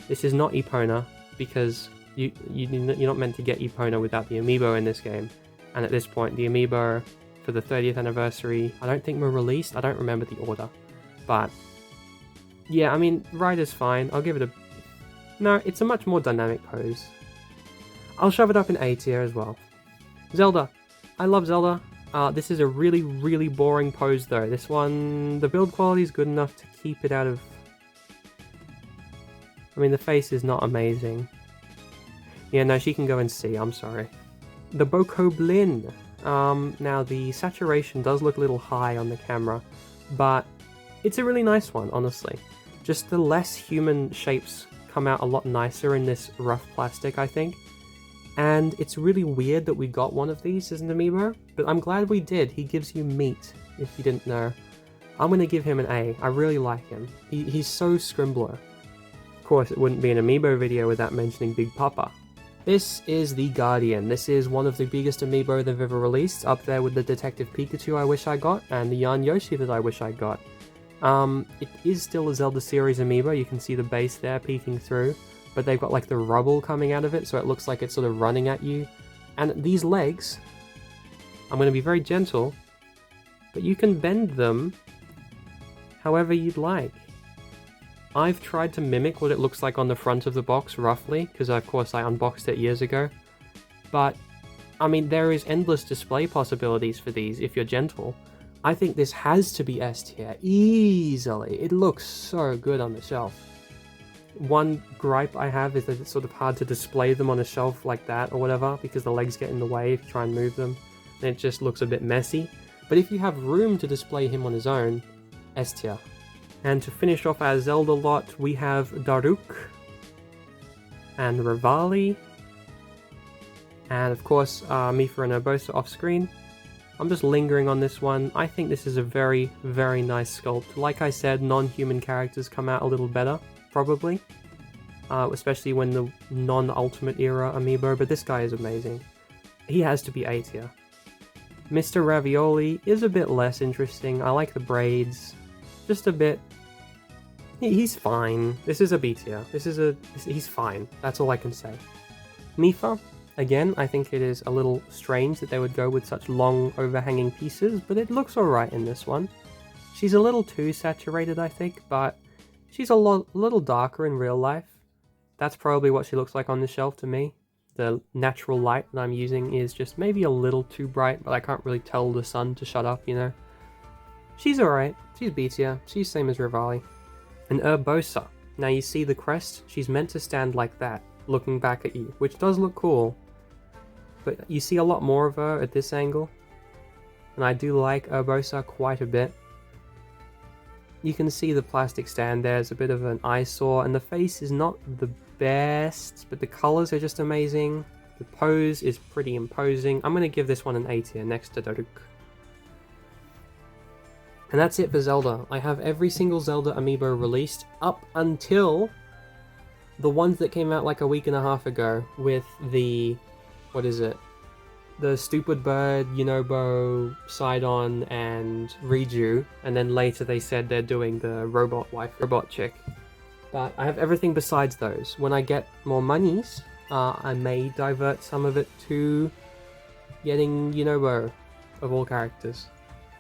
This is not Epona. because you're not meant to get Epona without the amiibo in this game. And at this point, the amiibo for the 30th anniversary, I don't think were released. I don't remember the order. But yeah, I mean, Wright is fine. I'll give it a... No, it's a much more dynamic pose. I'll shove it up in A tier as well. Zelda. I love Zelda. This is a really, really boring pose though. This one, the build quality is good enough to keep it out of... I mean, the face is not amazing. Yeah, no, she can go in C, I'm sorry. The Bokoblin. Now the saturation does look a little high on the camera, but it's a really nice one, honestly. Just the less human shapes come out a lot nicer in this rough plastic, I think. And it's really weird that we got one of these as an amiibo, but I'm glad we did. He gives you meat, if you didn't know. I'm going to give him an A. I really like him. He's so scrimbler. Of course, it wouldn't be an amiibo video without mentioning Big Papa. This is the Guardian. This is one of the biggest amiibo they've ever released, up there with the Detective Pikachu I wish I got, and the Yarn Yoshi that I wish I got. It is still a Zelda series amiibo. You can see the base there peeking through, but they've got like the rubble coming out of it, so it looks like it's sort of running at you. And these legs, I'm going to be very gentle, but you can bend them however you'd like. I've tried to mimic what it looks like on the front of the box, roughly, because of course I unboxed it years ago. But, I mean, there is endless display possibilities for these if you're gentle. I think this has to be S tier, easily. It looks so good on the shelf. One gripe I have is that it's sort of hard to display them on a shelf like that or whatever, because the legs get in the way if you try and move them, and it just looks a bit messy. But if you have room to display him on his own, S tier. And to finish off our Zelda lot, we have Daruk and Revali, and of course Mipha and Urbosa off screen. I'm just lingering on this one. I think this is a very, very nice sculpt. Like I said, non-human characters come out a little better, probably. Especially when the non-Ultimate era amiibo, but this guy is amazing. He has to be A tier. Mr. Ravioli is a bit less interesting. I like the braids. Just a bit... He's fine. This is a B tier. He's fine. That's all I can say. Mipha, again, I think it is a little strange that they would go with such long overhanging pieces, but it looks alright in this one. She's a little too saturated, I think, but she's a little darker in real life. That's probably what she looks like on the shelf to me. The natural light that I'm using is just maybe a little too bright, but I can't really tell the sun to shut up, you know. She's alright. She's B tier. She's same as Revali. And Urbosa. Now you see the crest? She's meant to stand like that, looking back at you, which does look cool. But you see a lot more of her at this angle. And I do like Urbosa quite a bit. You can see the plastic stand there is a bit of an eyesore, and the face is not the best, but the colors are just amazing. The pose is pretty imposing. I'm going to give this one an A tier next to Daruk. And that's it for Zelda. I have every single Zelda amiibo released up until the ones that came out like a week and a half ago with the... what is it? The Stupid Bird, Yunobo, Sidon, and Riju. And then later they said they're doing the robot wife, robot chick. But I have everything besides those. When I get more monies, I may divert some of it to getting Yunobo of all characters.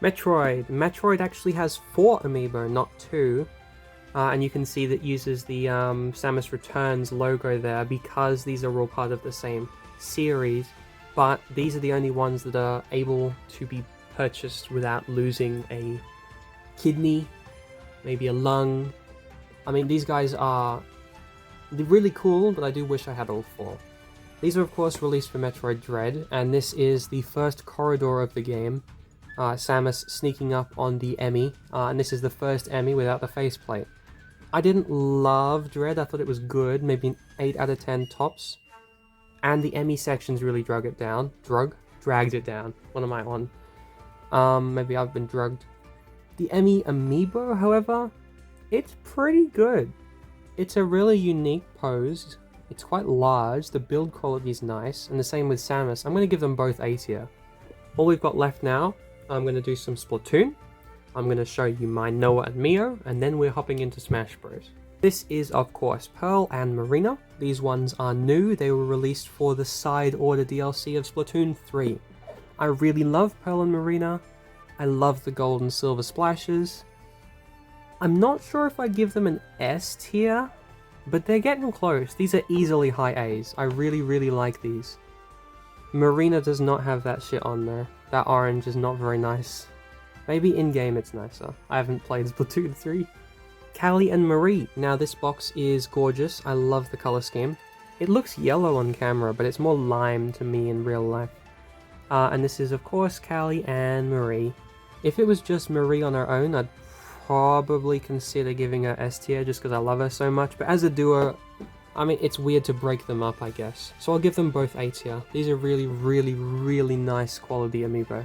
Metroid. Metroid actually has 4 amiibo, not 2. And you can see that uses the Samus Returns logo there because these are all part of the same series. But these are the only ones that are able to be purchased without losing a kidney, maybe a lung. I mean, these guys are really cool, but I do wish I had all 4. These are of course released for Metroid Dread, and this is the first corridor of the game. Samus sneaking up on the Emmy, and this is the first Emmy without the faceplate. I didn't love Dread, I thought it was good, maybe an 8 out of 10 tops. And the Emmy sections really dragged it down. Dragged it down. What am I on? Maybe I've been drugged. The Emmy amiibo, however, it's pretty good. It's a really unique pose. It's quite large, the build quality is nice, and the same with Samus. I'm going to give them both A tier. All we've got left now, I'm going to do some Splatoon. I'm going to show you my Noah and Mio, and then we're hopping into Smash Bros. This is of course Pearl and Marina. These ones are new, they were released for the side order DLC of Splatoon 3. I really love Pearl and Marina, I love the gold and silver splashes. I'm not sure if I give them an S tier, but they're getting close. These are easily high A's, I really like these. Marina does not have that shit on there, that orange is not very nice. Maybe in-game it's nicer, I haven't played Splatoon 3. Callie and Marie. Now this box is gorgeous, I love the color scheme. It looks yellow on camera, but it's more lime to me in real life. And this is of course Callie and Marie. If it was just Marie on her own, I'd probably consider giving her S tier just because I love her so much, but as a duo, I mean, it's weird to break them up, I guess. So I'll give them both A tier. These are really nice quality amiibo.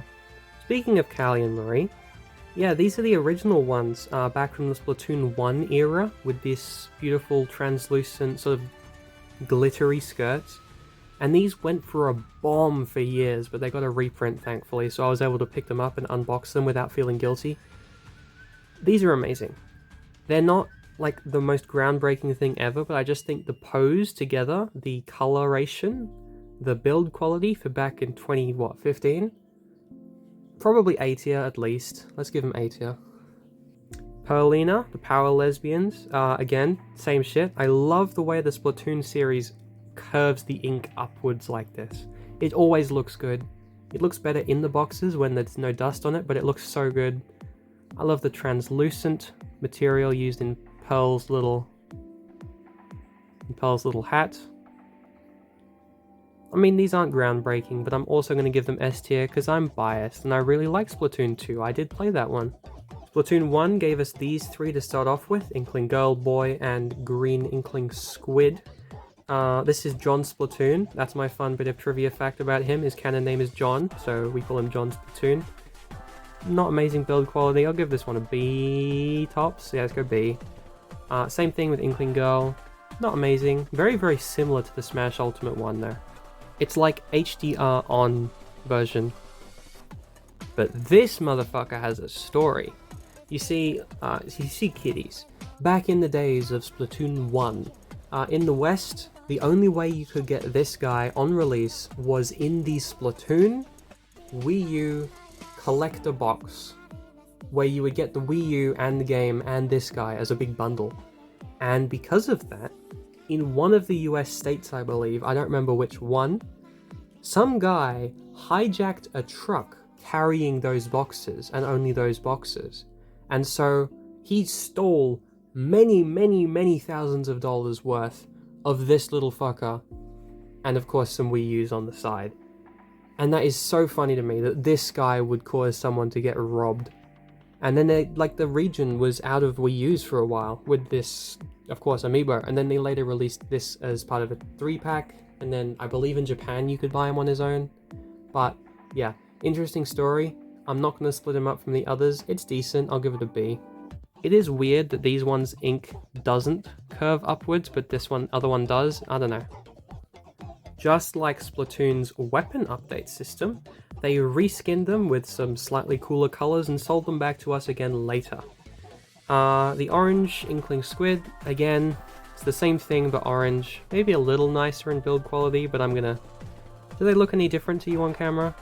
Speaking of Callie and Marie, yeah, these are the original ones back from the Splatoon 1 era with this beautiful translucent sort of glittery skirts. And these went for a bomb for years, but they got a reprint thankfully, so I was able to pick them up and unbox them without feeling guilty. These are amazing. They're not like the most groundbreaking thing ever, but I just think the pose together, the coloration, the build quality for back in 15? Probably A tier at least. Let's give them A tier. Pearlina, the Power Lesbians. Again, same shit. I love the way the Splatoon series curves the ink upwards like this. It always looks good. It looks better in the boxes when there's no dust on it, but it looks so good. I love the translucent material used in Pearl's little hat. I mean, these aren't groundbreaking, but I'm also going to give them S tier because I'm biased and I really like Splatoon 2. I did play that one. Splatoon 1 gave us these three to start off with, Inkling Girl Boy and Green Inkling Squid. This is John Splatoon. That's my fun bit of trivia fact about him. His canon name is John, so we call him John Splatoon. Not amazing build quality. I'll give this one a B tops. Yeah, let's go B. Same thing with Inkling Girl. Not amazing. Very similar to the Smash Ultimate one though. It's like HDR on version. But this motherfucker has a story. You see kitties. Back in the days of Splatoon 1, in the West, the only way you could get this guy on release was in the Splatoon Wii U collector box, where you would get the Wii U and the game and this guy as a big bundle. And because of that, in one of the US states, I believe, I don't remember which one, some guy hijacked a truck carrying those boxes and only those boxes. And so he stole many thousands of dollars worth of this little fucker, and of course some Wii U's on the side. And that is so funny to me that this guy would cause someone to get robbed. And then the region was out of Wii U's for a while with this, of course, amiibo, and then they later released this as part of a 3-pack, and then I believe in Japan you could buy him on his own. But yeah, interesting story. I'm not going to split him up from the others. It's decent, I'll give it a B. It is weird that these ones' ink doesn't curve upwards, but this other one does. I don't know. Just like Splatoon's weapon update system, they reskinned them with some slightly cooler colors and sold them back to us again later. The orange Inkling Squid, again, it's the same thing but orange. Maybe a little nicer in build quality, but I'm gonna... Do they look any different to you on camera?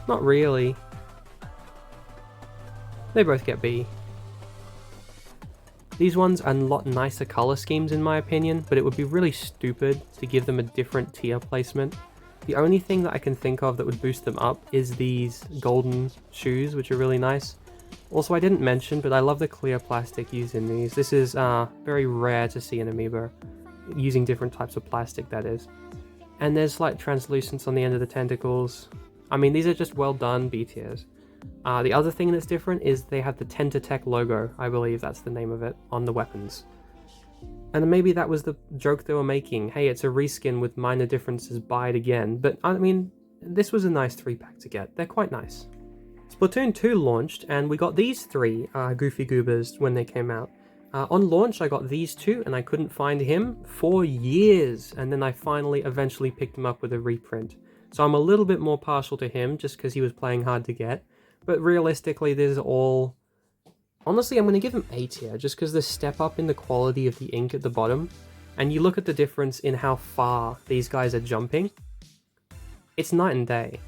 Not really. They both get B. These ones are a lot nicer color schemes in my opinion, but it would be really stupid to give them a different tier placement. The only thing that I can think of that would boost them up is these golden shoes, which are really nice. Also, I didn't mention, but I love the clear plastic used in these. This is very rare to see in amiibo, using different types of plastic, that is. And there's slight translucence on the end of the tentacles. I mean, these are just well done B tiers. The other thing that's different is they have the Tentatech logo, I believe that's the name of it, on the weapons. And maybe that was the joke they were making. Hey, it's a reskin with minor differences, buy it again. But I mean, this was a nice 3-pack to get. They're quite nice. Splatoon 2 launched, and we got these three Goofy Goobers when they came out. On launch, I got these two, and I couldn't find him for years. And then I eventually picked him up with a reprint. So I'm a little bit more partial to him, just because he was playing hard to get. But realistically, these are all Honestly, I'm going to give them A tier, just because the step up in the quality of the ink at the bottom, and you look at the difference in how far these guys are jumping, it's night and day.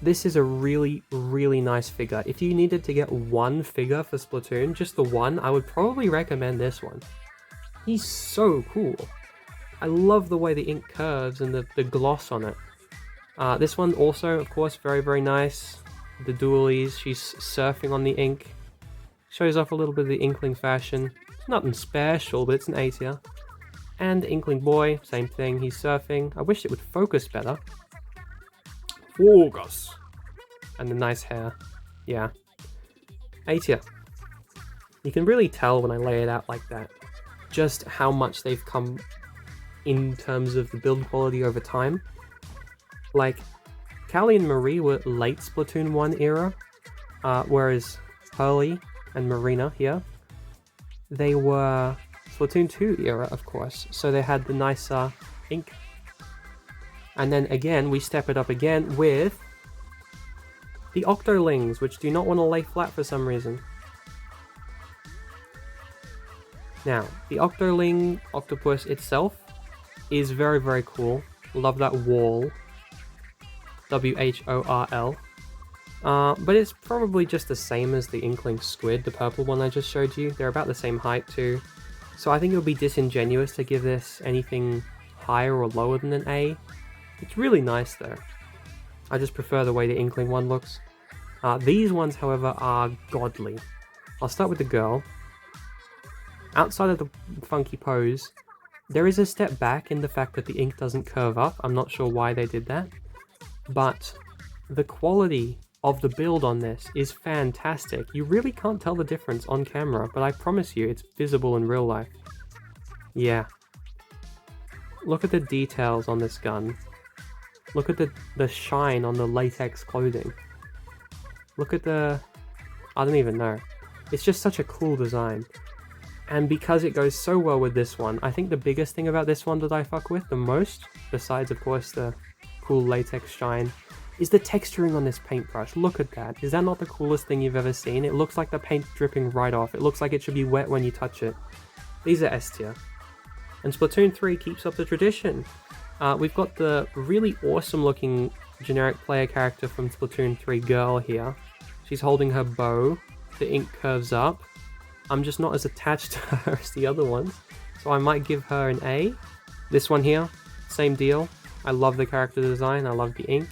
This is a really, really nice figure. If you needed to get one figure for Splatoon, just the one, I would probably recommend this one. He's so cool. I love the way the ink curves and the gloss on it. This one also, of course, very, very nice. The dualies, she's surfing on the ink. Shows off a little bit of the Inkling fashion. It's nothing special, but it's an A tier. And Inkling Boy, same thing, he's surfing. I wish it would focus better. Focus! And the nice hair. Yeah. A tier. You can really tell when I lay it out like that, just how much they've come in terms of the build quality over time. Like, Callie and Marie were late Splatoon 1 era, whereas Pearly and Marina here, they were Splatoon 2 era, of course, so they had the nicer ink. And then again, we step it up again with the Octolings, which do not want to lay flat for some reason. Now, the Octoling octopus itself is very, very cool. Love that wall. W-H-O-R-L. But it's probably just the same as the Inkling Squid, the purple one I just showed you. They're about the same height too. So I think it would be disingenuous to give this anything higher or lower than an A. It's really nice though. I just prefer the way the Inkling one looks. These ones, however, are godly. I'll start with the girl. Outside of the funky pose, there is a step back in the fact that the ink doesn't curve up. I'm not sure why they did that. But the quality of the build on this is fantastic. You really can't tell the difference on camera, but I promise you it's visible in real life. Yeah. Look at the details on this gun. Look at the shine on the latex clothing. Look at the... I don't even know. It's just such a cool design. And because it goes so well with this one, I think the biggest thing about this one that I fuck with the most, besides of course the cool latex shine, is the texturing on this paintbrush. Look at that. Is that not the coolest thing you've ever seen? It looks like the paint dripping right off. It looks like it should be wet when you touch it. These are S tier. And Splatoon 3 keeps up the tradition. We've got the really awesome looking generic player character from Splatoon 3 girl here. She's holding her bow. The ink curves up. I'm just not as attached to her as the other ones, so I might give her an A. This one here, same deal. I love the character design, I love the ink.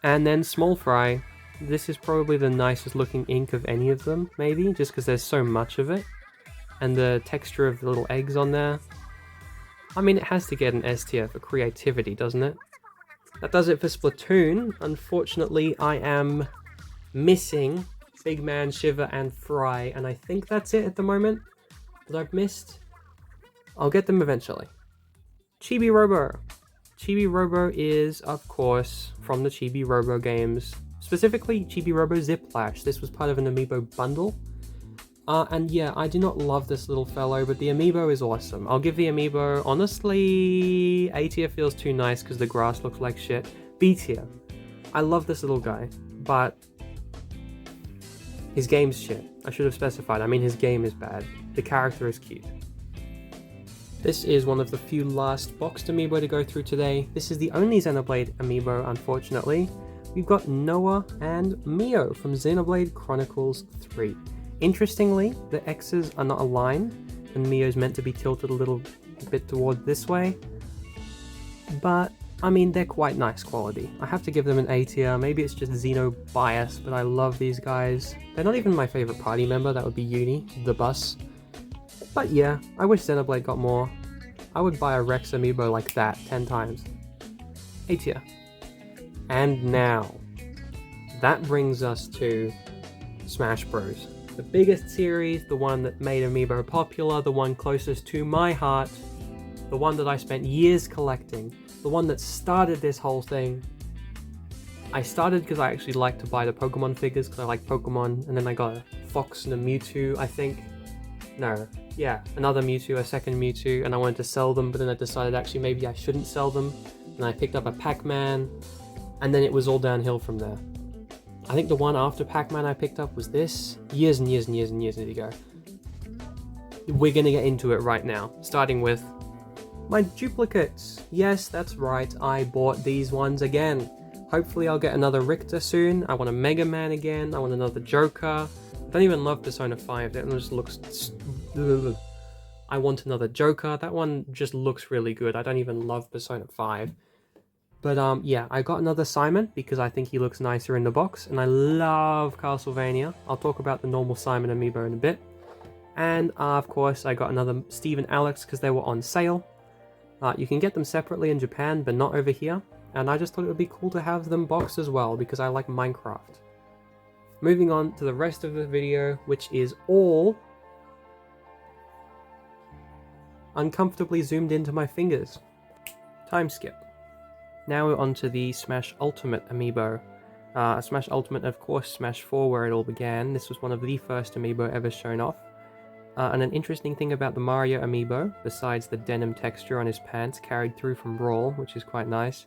And then Small Fry. This is probably the nicest looking ink of any of them, maybe, just because there's so much of it. And the texture of the little eggs on there. I mean, it has to get an S tier for creativity, doesn't it? That does it for Splatoon. Unfortunately, I am missing Big Man, Shiver, and Fry, and I think that's it at the moment that I've missed. I'll get them eventually. Chibi Robo. Chibi Robo is, of course, from the Chibi Robo games, specifically Chibi Robo Ziplash. This was part of an amiibo bundle. And yeah, I do not love this little fellow, but the amiibo is awesome. I'll give the amiibo, honestly, A tier feels too nice because the grass looks like shit. B tier. I love this little guy, but his game's shit. I should have specified. I mean, his game is bad. The character is cute. This is one of the few last boxed amiibo to go through today. This is the only Xenoblade amiibo, unfortunately. We've got Noah and Mio from Xenoblade Chronicles 3. Interestingly, the X's are not aligned, and Mio's meant to be tilted a little bit toward this way. But, I mean, they're quite nice quality. I have to give them an A tier. Maybe it's just Xeno bias, but I love these guys. They're not even my favorite party member. That would be Uni, the bus. But yeah, I wish Xenoblade got more. I would buy a Rex amiibo like that 10 times. A tier. And now, that brings us to Smash Bros. The biggest series, the one that made amiibo popular, the one closest to my heart, the one that I spent years collecting, the one that started this whole thing. I started because I actually like to buy the Pokemon figures because I like Pokemon, and then I got a Fox and a Mewtwo, I think. No, yeah, another Mewtwo, a second Mewtwo, and I wanted to sell them, but then I decided actually maybe I shouldn't sell them, and I picked up a Pac-Man, and then it was all downhill from there. I think the one after Pac-Man I picked up was this, years and years and years and years ago. We're gonna get into it right now, starting with my duplicates. Yes, that's right, I bought these ones again. Hopefully I'll get another Richter soon. I want a Megaman again, I want another Joker. I don't even love Persona 5, that one just looks... I want another Joker, that one just looks really good. I don't even love Persona 5. But yeah, I got another Simon because I think he looks nicer in the box, and I love Castlevania. I'll talk about the normal Simon amiibo in a bit. And of course I got another Steve and Alex because they were on sale. You can get them separately in Japan, but not over here. And I just thought it would be cool to have them boxed as well because I like Minecraft. Moving on to the rest of the video, which is all uncomfortably zoomed into my fingers. Time skip. Now we're on to the Smash Ultimate amiibo. Smash Ultimate, of course, Smash 4 where it all began. This was one of the first amiibo ever shown off. And an interesting thing about the Mario amiibo, besides the denim texture on his pants carried through from Brawl, which is quite nice,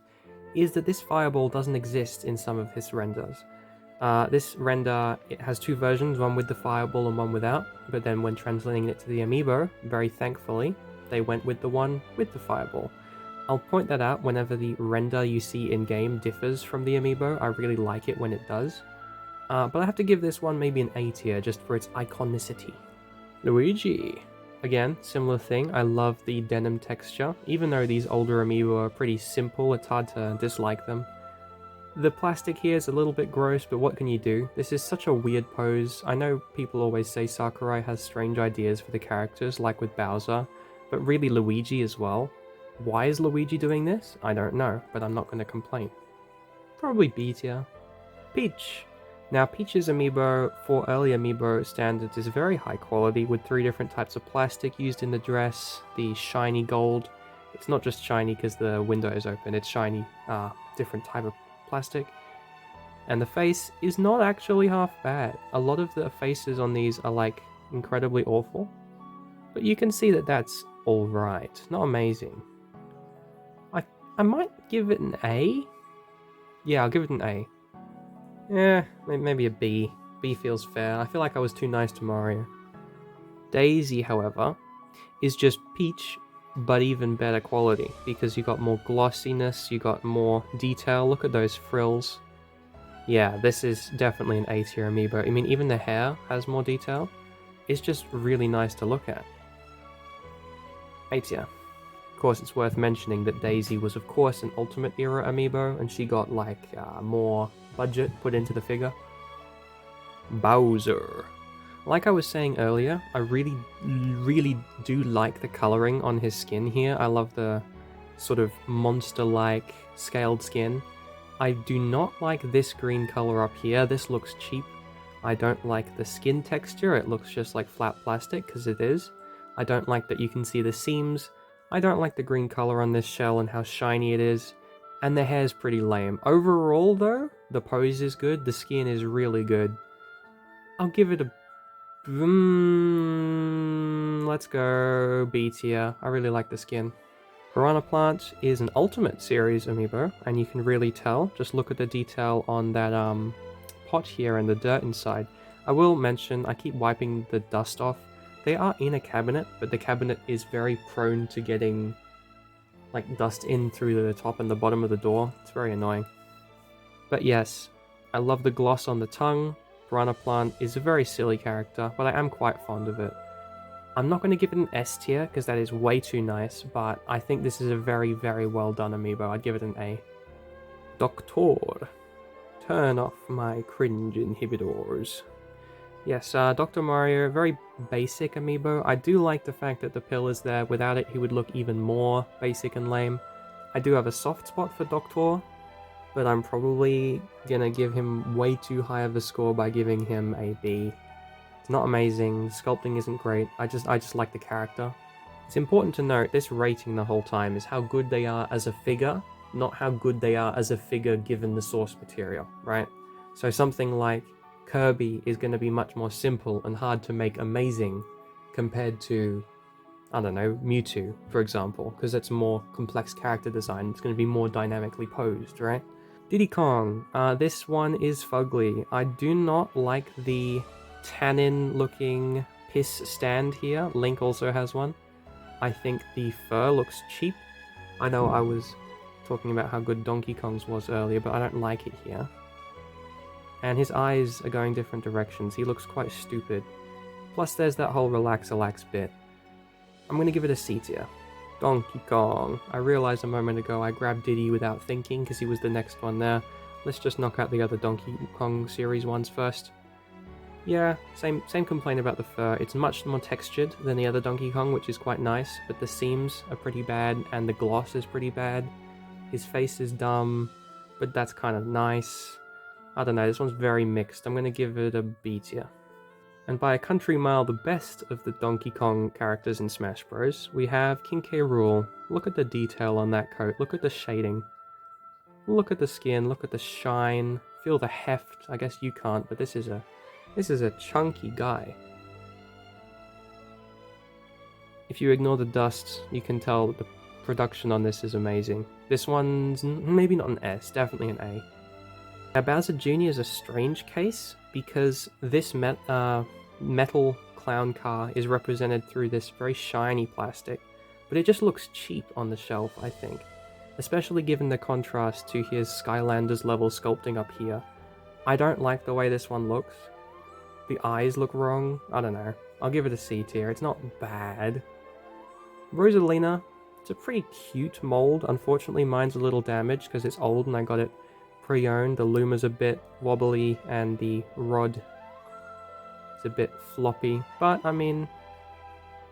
is that this fireball doesn't exist in some of his renders. This render, it has two versions, one with the fireball and one without, but then when translating it to the amiibo, very thankfully, they went with the one with the fireball. I'll point that out whenever the render you see in-game differs from the amiibo. I really like it when it does. But I have to give this one maybe an A tier just for its iconicity. Luigi. Again, similar thing. I love the denim texture. Even though these older amiibo are pretty simple, it's hard to dislike them. The plastic here is a little bit gross, but what can you do? This is such a weird pose. I know people always say Sakurai has strange ideas for the characters, like with Bowser, but really Luigi as well. Why is Luigi doing this? I don't know, but I'm not going to complain. Probably B tier. Peach. Now Peach's amiibo, for early amiibo standards, is very high quality with 3 different types of plastic used in the dress. The shiny gold. It's not just shiny because the window is open, it's shiny, different type of plastic. And the face is not actually half bad. A lot of the faces on these are like incredibly awful, but you can see that that's alright, not amazing. I might give it an A. Yeah, I'll give it an A. Yeah, maybe a B. B feels fair. I feel like I was too nice to Mario. Daisy, however, is just Peach, but even better quality, because you got more glossiness, you got more detail. Look at those frills. Yeah, this is definitely an A tier amiibo. I mean, even the hair has more detail. It's just really nice to look at. A tier. Of course, it's worth mentioning that Daisy was, of course, an Ultimate era amiibo, and she got, like, more budget put into the figure. Bowser. Like I was saying earlier, I really do like the coloring on his skin here. I love the sort of monster-like scaled skin. I do not like this green color up here. This looks cheap. I don't like the skin texture. It looks just like flat plastic, because it is. I don't like that you can see the seams. I don't like the green color on this shell and how shiny it is. And the hair's pretty lame. Overall, though, the pose is good. The skin is really good. I'll give it a... let's go B tier. I really like the skin. Piranha Plant is an Ultimate Series amiibo, and you can really tell. Just look at the detail on that pot here and the dirt inside. I will mention, I keep wiping the dust off. They are in a cabinet, but the cabinet is very prone to getting like dust in through the top and the bottom of the door. It's very annoying. But yes, I love the gloss on the tongue. Piranha Plant is a very silly character, but I am quite fond of it. I'm not going to give it an S tier because that is way too nice, but I think this is a very, very well done amiibo. I'd give it an A. Doctor. Turn off my cringe inhibitors. Yes, Dr. Mario, very basic amiibo. I do like the fact that the pill is there. Without it, he would look even more basic and lame. I do have a soft spot for Doctor, but I'm probably gonna give him way too high of a score by giving him a B. It's not amazing, the sculpting isn't great, I just like the character. It's important to note, this rating the whole time is how good they are as a figure, not how good they are as a figure given the source material, right? So something like Kirby is going to be much more simple and hard to make amazing compared to, I don't know, Mewtwo, for example, because it's a more complex character design. It's going to be more dynamically posed, right? Diddy Kong. This one is fugly. I do not like the tannin-looking piss stand here. Link also has one. I think the fur looks cheap. I know I was talking about how good Donkey Kong's was earlier, but I don't like it here. And his eyes are going different directions. He looks quite stupid. Plus there's that whole relax bit. I'm gonna give it a C tier. Donkey Kong. I realized a moment ago I grabbed Diddy without thinking because he was the next one there. Let's just knock out the other Donkey Kong series ones first. Yeah, same complaint about the fur. It's much more textured than the other Donkey Kong, which is quite nice, but the seams are pretty bad and the gloss is pretty bad. His face is dumb, but that's kind of nice. I don't know, this one's very mixed. I'm going to give it a B tier. And by a country mile the best of the Donkey Kong characters in Smash Bros, we have King K. Rool. Look at the detail on that coat, look at the shading. Look at the skin, look at the shine, feel the heft. I guess you can't, but this is a chunky guy. If you ignore the dust, you can tell that the production on this is amazing. This one's maybe not an S, definitely an A. Now Bowser Jr. is a strange case because this metal clown car is represented through this very shiny plastic, but it just looks cheap on the shelf, I think. Especially given the contrast to his Skylanders level sculpting up here. I don't like the way this one looks. The eyes look wrong. I don't know. I'll give it a C tier. It's not bad. Rosalina. It's a pretty cute mold. Unfortunately, mine's a little damaged because it's old and I got it pre-owned. The luma's a bit wobbly and the rod is a bit floppy. But, I mean,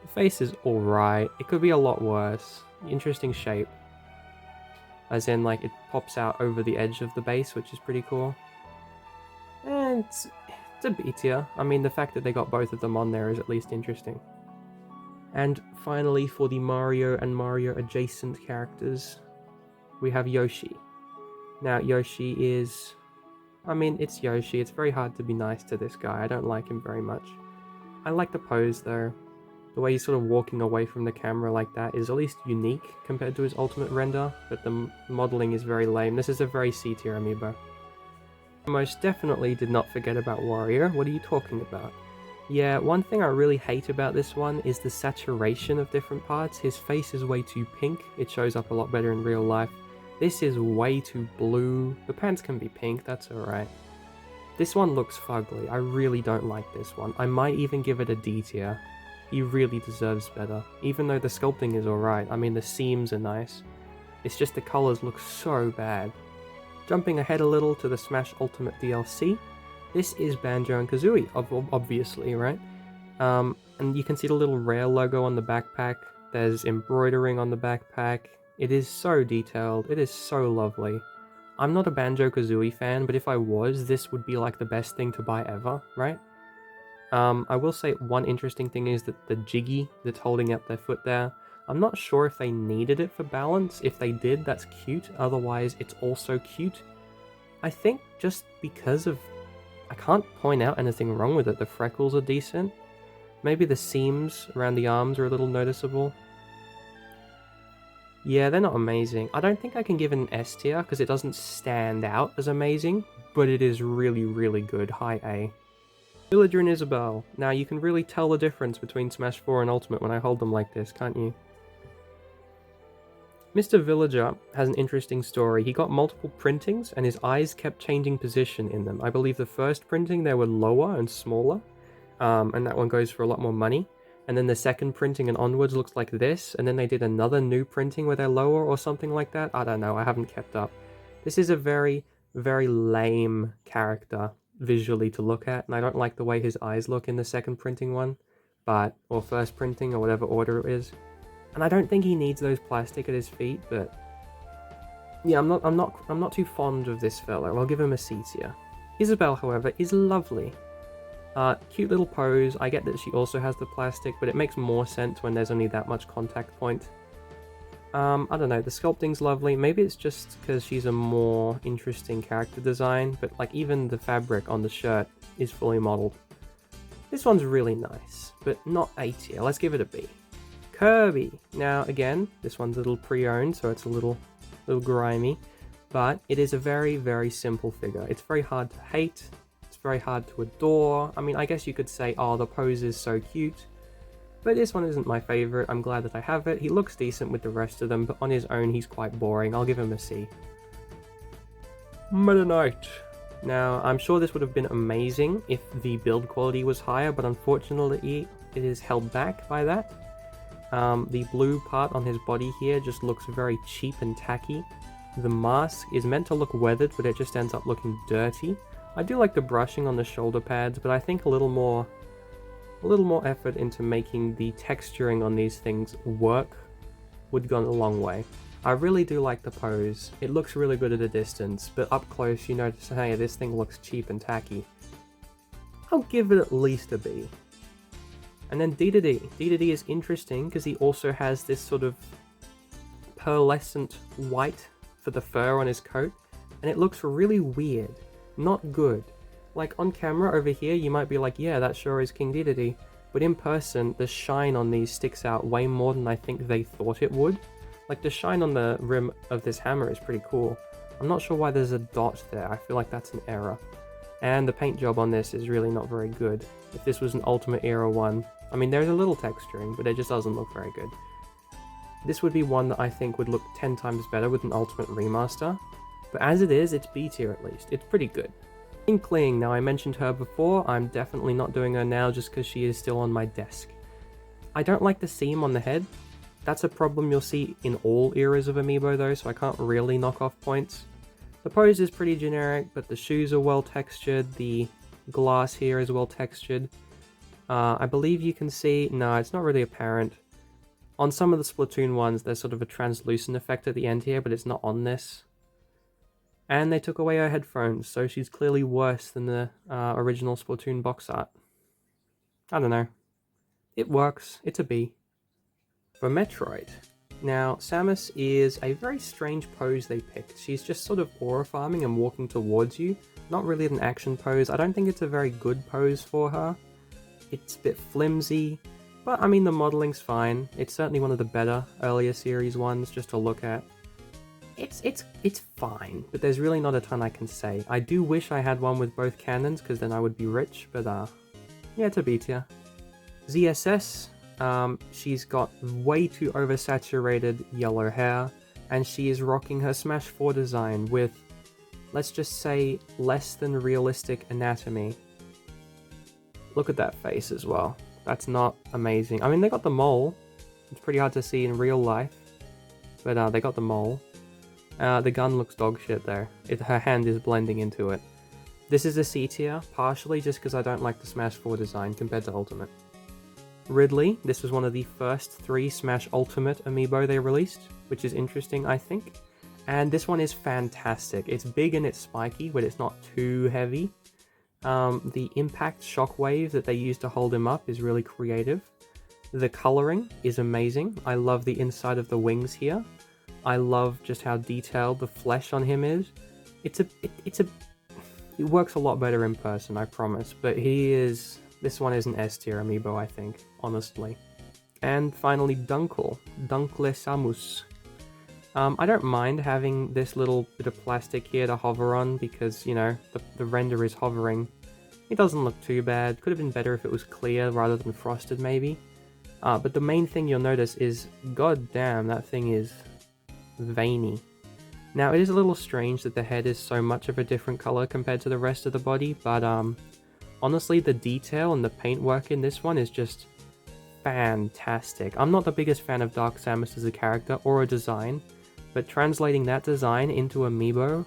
the face is alright. It could be a lot worse. Interesting shape. As in, like, it pops out over the edge of the base, which is pretty cool. And it's a B tier. I mean, the fact that they got both of them on there is at least interesting. And finally, for the Mario and Mario adjacent characters, we have Yoshi. Now, Yoshi is... I mean, it's Yoshi. It's very hard to be nice to this guy. I don't like him very much. I like the pose, though. The way he's sort of walking away from the camera like that is at least unique compared to his ultimate render, but the modeling is very lame. This is a very C tier amiibo. Most definitely did not forget about Wario. What are you talking about? Yeah, one thing I really hate about this one is the saturation of different parts. His face is way too pink. It shows up a lot better in real life. This is way too blue. The pants can be pink, that's alright. This one looks fugly. I really don't like this one. I might even give it a D tier. He really deserves better. Even though the sculpting is alright. I mean, the seams are nice. It's just the colors look so bad. Jumping ahead a little to the Smash Ultimate DLC, this is Banjo and Kazooie, obviously, right? And you can see the little Rare logo on the backpack. There's embroidering on the backpack. It is so detailed. It is so lovely. I'm not a Banjo Kazooie fan, but if I was, this would be like the best thing to buy ever, right? I will say one interesting thing is that the Jiggy that's holding up their foot there, I'm not sure if they needed it for balance. If they did, that's cute. Otherwise, it's also cute. I think just because of... I can't point out anything wrong with it. The freckles are decent. Maybe the seams around the arms are a little noticeable. Yeah, they're not amazing. I don't think I can give it an S tier because it doesn't stand out as amazing, but it is really, really good. High A. Villager and Isabelle. Now, you can really tell the difference between Smash 4 and Ultimate when I hold them like this, can't you? Mr. Villager has an interesting story. He got multiple printings and his eyes kept changing position in them. I believe the first printing they were lower and smaller, and that one goes for a lot more money. And then the second printing and onwards looks like this, and then they did another new printing where they're lower or something like that. I don't know, I haven't kept up. This is a very, very lame character visually to look at, and I don't like the way his eyes look in the second printing one, or first printing, or whatever order it is. And I don't think he needs those plastic at his feet, but yeah, I'm not too fond of this fellow. I'll give him a C tier. Isabelle, however, is lovely. Cute little pose. I get that she also has the plastic, but it makes more sense when there's only that much contact point. I don't know, the sculpting's lovely. Maybe it's just because she's a more interesting character design, but like even the fabric on the shirt is fully modeled. This one's really nice, but not A tier. Let's give it a B. Kirby. Now, again, this one's a little pre-owned, so it's a little grimy. but it is a very, very simple figure. It's very hard to hate, it's very hard to adore. I mean, I guess you could say, oh, the pose is so cute, but this one isn't my favorite. I'm glad that I have it. He looks decent with the rest of them, but on his own, he's quite boring. I'll give him a C. Meta Knight. Now, I'm sure this would have been amazing if the build quality was higher, but unfortunately, it is held back by that. The blue part on his body here just looks very cheap and tacky. The mask is meant to look weathered, but it just ends up looking dirty. I do like the brushing on the shoulder pads, but I think a little more effort into making the texturing on these things work would go a long way. I really do like the pose. It looks really good at a distance, but up close you notice, hey, this thing looks cheap and tacky. I'll give it at least a B. And then Dedede. Dedede is interesting because he also has this sort of pearlescent white for the fur on his coat, and it looks really weird. Not good. Like on camera over here you might be like, yeah, that sure is King Dedede, but in person the shine on these sticks out way more than I think they thought it would. Like the shine on the rim of this hammer is pretty cool. I'm not sure why there's a dot there. I feel like that's an error. And the paint job on this is really not very good. If this was an Ultimate Era one, I mean there's a little texturing, but it just doesn't look very good. This would be one that I think would look 10 times better with an Ultimate Remaster. But as it is, it's B tier at least. It's pretty good. Inkling, now I mentioned her before, I'm definitely not doing her now just because she is still on my desk. I don't like the seam on the head. That's a problem you'll see in all eras of Amiibo though, so I can't really knock off points. The pose is pretty generic, but the shoes are well textured, the glass here is well textured. I believe you can see, no, it's not really apparent. On some of the Splatoon ones, there's sort of a translucent effect at the end here, but it's not on this. And they took away her headphones, so she's clearly worse than the original Splatoon box art. I don't know. It works. It's a B. For Metroid. Now, Samus is a very strange pose they picked. She's just sort of aura farming and walking towards you. Not really an action pose. I don't think it's a very good pose for her. It's a bit flimsy, but I mean the modeling's fine. It's certainly one of the better earlier series ones just to look at. It's fine, but there's really not a ton I can say. I do wish I had one with both cannons, because then I would be rich, but yeah, it's a B tier. ZSS. She's got way too oversaturated yellow hair, and she is rocking her Smash 4 design with, let's just say, less than realistic anatomy. Look at that face as well. That's not amazing. I mean, they got the mole. It's pretty hard to see in real life, but they got the mole. The gun looks dog shit there. Her hand is blending into it. This is a C tier, partially just because I don't like the Smash 4 design compared to Ultimate. Ridley, this was one of the first 3 Smash Ultimate amiibo they released, which is interesting, I think. And this one is fantastic. It's big and it's spiky, but it's not too heavy. The impact shockwave that they use to hold him up is really creative. The coloring is amazing. I love the inside of the wings here. I love just how detailed the flesh on him is. It works a lot better in person, I promise, but this one is an S tier amiibo, I think, honestly. And finally, Dunkle Samus. I don't mind having this little bit of plastic here to hover on because, you know, the render is hovering. It doesn't look too bad. Could have been better if it was clear rather than frosted, maybe. But the main thing you'll notice is, god damn, that thing is veiny. Now, it is a little strange that the head is so much of a different color compared to the rest of the body, but honestly, the detail and the paintwork in this one is just fantastic. I'm not the biggest fan of Dark Samus as a character or a design, but translating that design into Amiibo,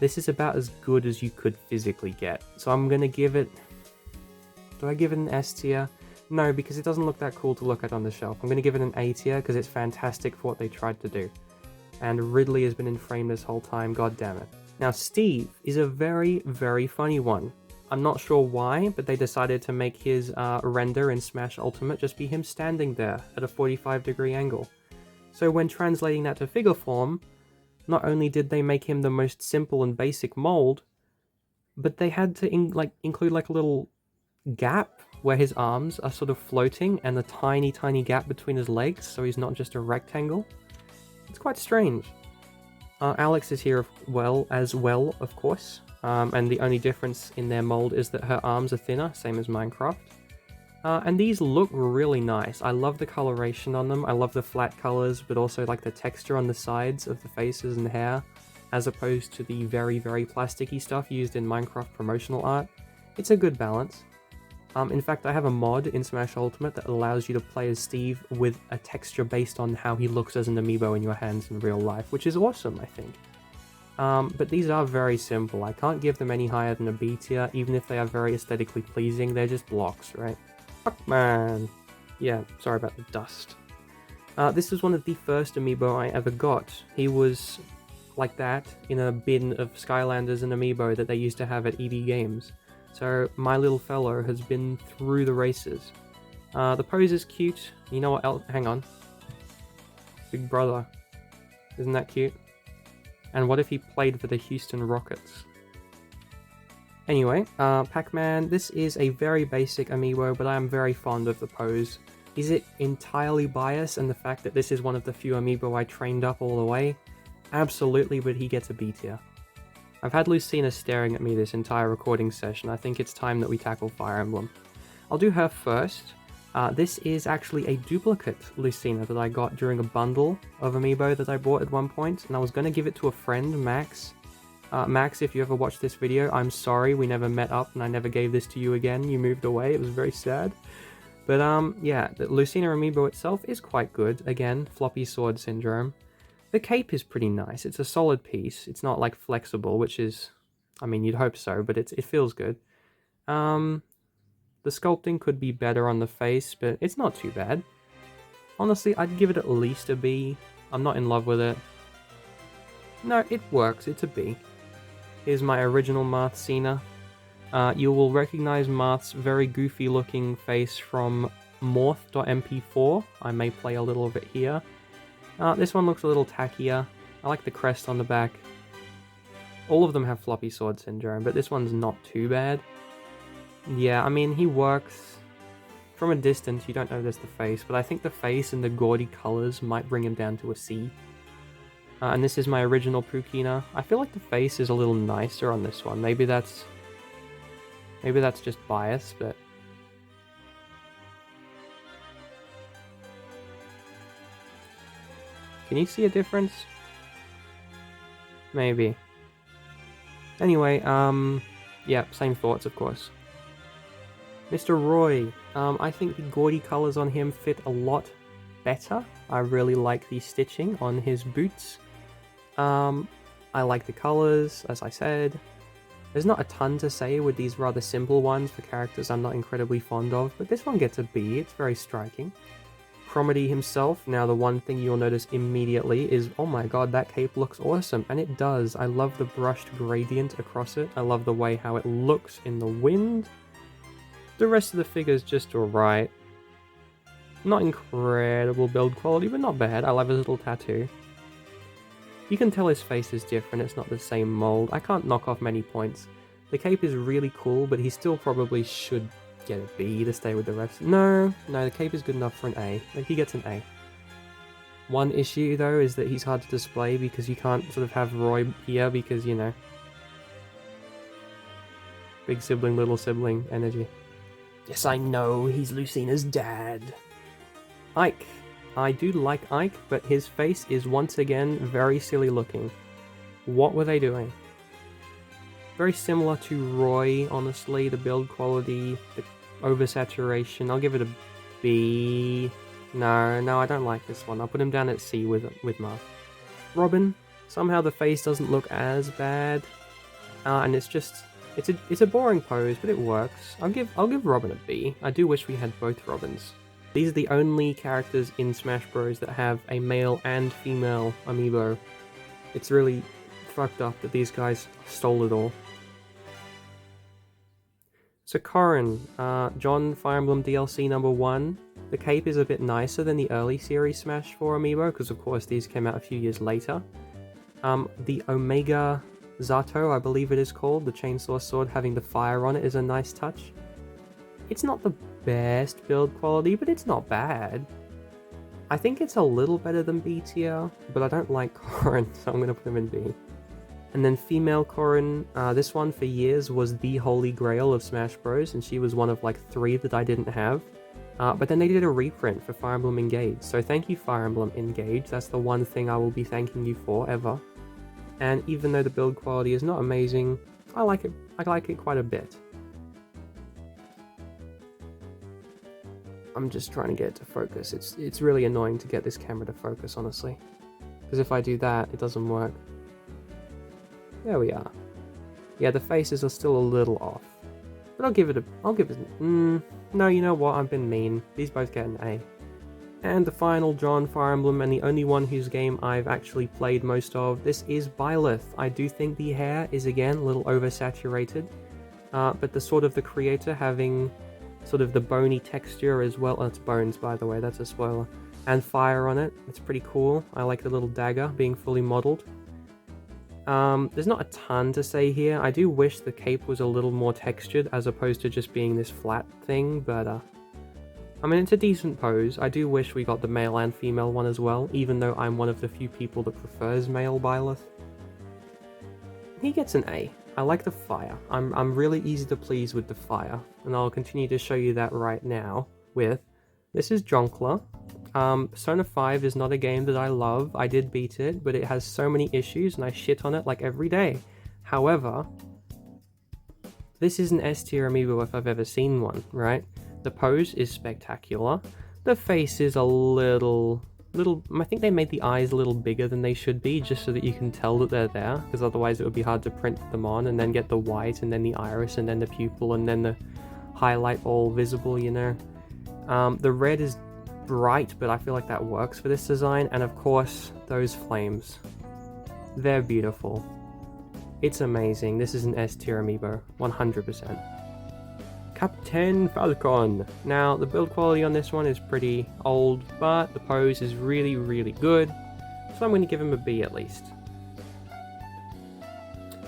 this is about as good as you could physically get. So I'm gonna give it... Do I give it an S tier? No, because it doesn't look that cool to look at on the shelf. I'm gonna give it an A tier because it's fantastic for what they tried to do. And Ridley has been in frame this whole time, god damn it. Now Steve is a very, very funny one. I'm not sure why, but they decided to make his render in Smash Ultimate just be him standing there at a 45-degree angle. So when translating that to figure form, not only did they make him the most simple and basic mold, but they had to include like a little gap where his arms are sort of floating and a tiny, tiny gap between his legs, so he's not just a rectangle. It's quite strange. Alex is here as well, of course. And the only difference in their mold is that her arms are thinner, same as Minecraft. And these look really nice. I love the coloration on them. I love the flat colors, but also like the texture on the sides of the faces and hair, as opposed to the very, very plasticky stuff used in Minecraft promotional art. It's a good balance. In fact, I have a mod in Smash Ultimate that allows you to play as Steve with a texture based on how he looks as an amiibo in your hands in real life, which is awesome, I think. But these are very simple. I can't give them any higher than a B tier, even if they are very aesthetically pleasing. They're just blocks, right? Fuck, man. Yeah, sorry about the dust. This is one of the first amiibo I ever got. He was like that in a bin of Skylanders and amiibo that they used to have at EB Games. So my little fellow has been through the races. The pose is cute. You know what else? Hang on. Big brother. Isn't that cute? And what if he played for the Houston Rockets? Anyway, Pac-Man, this is a very basic amiibo, but I am very fond of the pose. Is it entirely biased and the fact that this is one of the few amiibo I trained up all the way? Absolutely, but he gets a B tier. I've had Lucina staring at me this entire recording session. I think it's time that we tackle Fire Emblem. I'll do her first. This is actually a duplicate Lucina that I got during a bundle of amiibo that I bought at one point, and I was going to give it to a friend, Max. Max, if you ever watch this video, I'm sorry we never met up and I never gave this to you again. You moved away. It was very sad. But yeah, the Lucina amiibo itself is quite good. Again, floppy sword syndrome. The cape is pretty nice. It's a solid piece. It's not like flexible, which is, I mean, you'd hope so, but it feels good. The sculpting could be better on the face, but it's not too bad. Honestly, I'd give it at least a B. I'm not in love with it. No, it works. It's a B. Here's my original Marth Cena. You will recognize Marth's very goofy looking face from morph.mp4. I may play a little of it here. This one looks a little tackier. I like the crest on the back. All of them have floppy sword syndrome, but this one's not too bad. Yeah, I mean, he works. From a distance, you don't notice the face, but I think the face and the gaudy colors might bring him down to a C. And this is my original Pukina. I feel like the face is a little nicer on this one. Maybe that's just bias, but... Can you see a difference? Maybe. Anyway, yeah, same thoughts, of course. Mr. Roy. I think the gaudy colors on him fit a lot better. I really like the stitching on his boots. I like the colors, as I said. There's not a ton to say with these rather simple ones for characters I'm not incredibly fond of, but this one gets a B. It's very striking. Cromedy himself, now the one thing you'll notice immediately is, oh my god, that cape looks awesome, and it does. I love the brushed gradient across it. I love the way how it looks in the wind. The rest of the figure's just alright. Not incredible build quality, but not bad. I love his little tattoo. You can tell his face is different, it's not the same mold. I can't knock off many points. The cape is really cool, but he still probably should get a B to stay with the rest. No, the cape is good enough for an A. He gets an A. One issue, though, is that he's hard to display because you can't sort of have Roy here because, you know, big sibling, little sibling energy. Yes, I know, he's Lucina's dad. Ike. I do like Ike, but his face is once again very silly looking. What were they doing? Very similar to Roy, honestly, the build quality, the oversaturation. I'll give it a B. No, I don't like this one. I'll put him down at C with Marth. Robin, somehow the face doesn't look as bad, and it's a boring pose, but it works. I'll give Robin a B. I do wish we had both Robins. These are the only characters in Smash Bros. That have a male and female amiibo. It's really fucked up that these guys stole it all. So Corrin, John Fire Emblem DLC number 1. The cape is a bit nicer than the early series Smash 4 amiibo, because of course these came out a few years later. The Omega Zato, I believe it is called, the chainsaw sword having the fire on it is a nice touch. It's not the best build quality, but it's not bad. I think it's a little better than B tier, but I don't like Corrin, so I'm going to put him in B. And then female Corrin, this one for years was the holy grail of Smash Bros, and she was one of like 3 that I didn't have. But then they did a reprint for Fire Emblem Engage, so thank you Fire Emblem Engage, that's the one thing I will be thanking you for ever. And even though the build quality is not amazing, I like it quite a bit. I'm just trying to get it to focus. It's really annoying to get this camera to focus, honestly. Because if I do that, it doesn't work. There we are. Yeah, the faces are still a little off. But I'll give it no, you know what, I've been mean. These both get an A. And the final John Fire Emblem, and the only one whose game I've actually played most of, this is Byleth. I do think the hair is, again, a little oversaturated. But the creator having sort of the bony texture as well. Oh, it's bones, by the way, that's a spoiler. And fire on it, it's pretty cool. I like the little dagger being fully modeled. There's not a ton to say here. I do wish the cape was a little more textured as opposed to just being this flat thing, but I mean, it's a decent pose. I do wish we got the male and female one as well, even though I'm one of the few people that prefers male Byleth. He gets an A. I like the fire. I'm really easy to please with the fire, and I'll continue to show you that right now with... This is Jonkler. Persona 5 is not a game that I love. I did beat it, but it has so many issues, and I shit on it like every day. However, this is an S tier amiibo if I've ever seen one, right? The pose is spectacular. The face is a little... I think they made the eyes a little bigger than they should be, just so that you can tell that they're there, because otherwise it would be hard to print them on, and then get the white, and then the iris, and then the pupil, and then the highlight all visible, you know? The red is bright, but I feel like that works for this design, and of course, those flames. They're beautiful. It's amazing. This is an S tier amiibo, 100%. Captain Falcon. Now, the build quality on this one is pretty old, but the pose is really, really good, so I'm going to give him a B at least.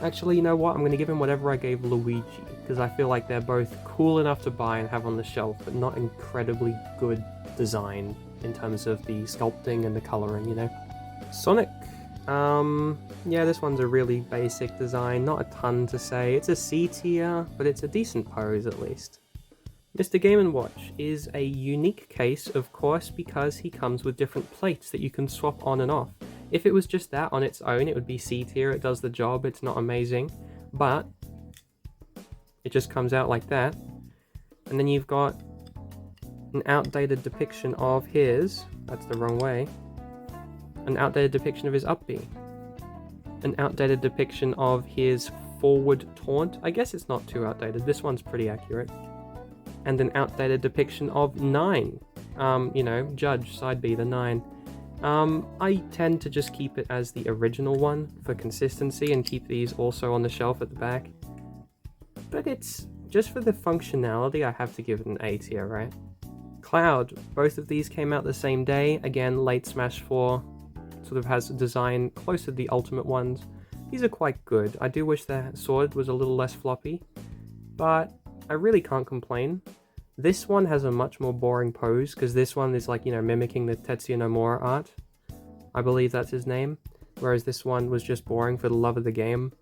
Actually, you know what? I'm going to give him whatever I gave Luigi, because I feel like they're both cool enough to buy and have on the shelf, but not incredibly good design in terms of the sculpting and the coloring, you know? Sonic. Yeah, this one's a really basic design, not a ton to say. It's a C tier, but it's a decent pose at least. Mr. Game & Watch is a unique case, of course, because he comes with different plates that you can swap on and off. If it was just that on its own, it would be C tier, it does the job, it's not amazing, but it just comes out like that. And then you've got an outdated depiction of his, that's the wrong way, an outdated depiction of his up B, an outdated depiction of his forward taunt. I guess it's not too outdated, this one's pretty accurate. And an outdated depiction of 9, you know, Judge, side B, the 9. I tend to just keep it as the original one for consistency and keep these also on the shelf at the back. But it's, just for the functionality, I have to give it an A tier, right? Cloud, both of these came out the same day, again, late Smash 4, sort of has a design close to the Ultimate ones. These are quite good. I do wish the sword was a little less floppy, but I really can't complain. This one has a much more boring pose, because this one is like, you know, mimicking the Tetsuya Nomura art. I believe that's his name. Whereas this one was just boring for the love of the game.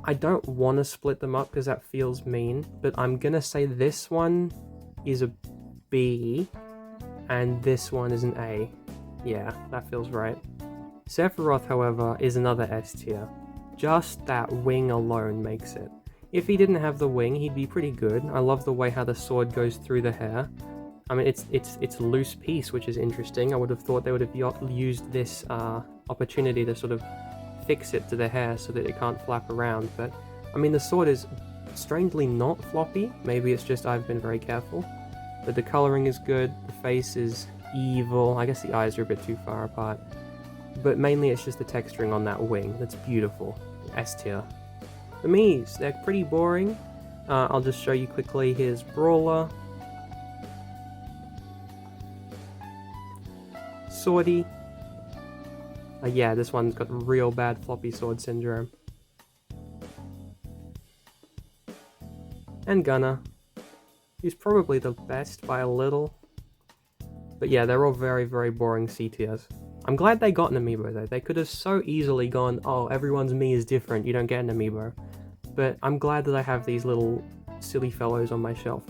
I don't want to split them up because that feels mean, but I'm gonna say this one is a B, and this one is an A. Yeah, that feels right. Sephiroth, however, is another S tier. Just that wing alone makes it. If he didn't have the wing, he'd be pretty good. I love the way how the sword goes through the hair. I mean, it's a loose piece, which is interesting. I would have thought they would have used this opportunity to sort of fix it to the hair so that it can't flap around. But, I mean, the sword is strangely not floppy. Maybe it's just I've been very careful. But the coloring is good. The face is evil. I guess the eyes are a bit too far apart. But mainly it's just the texturing on that wing. That's beautiful. S tier. The Miis, they're pretty boring. I'll just show you quickly. Here's Brawler, Swordy. Yeah, this one's got real bad floppy sword syndrome. And Gunner. He's probably the best by a little. But yeah, they're all very, very boring C tiers. I'm glad they got an amiibo though. They could have so easily gone, oh, everyone's me is different, you don't get an amiibo. But I'm glad that I have these little silly fellows on my shelf.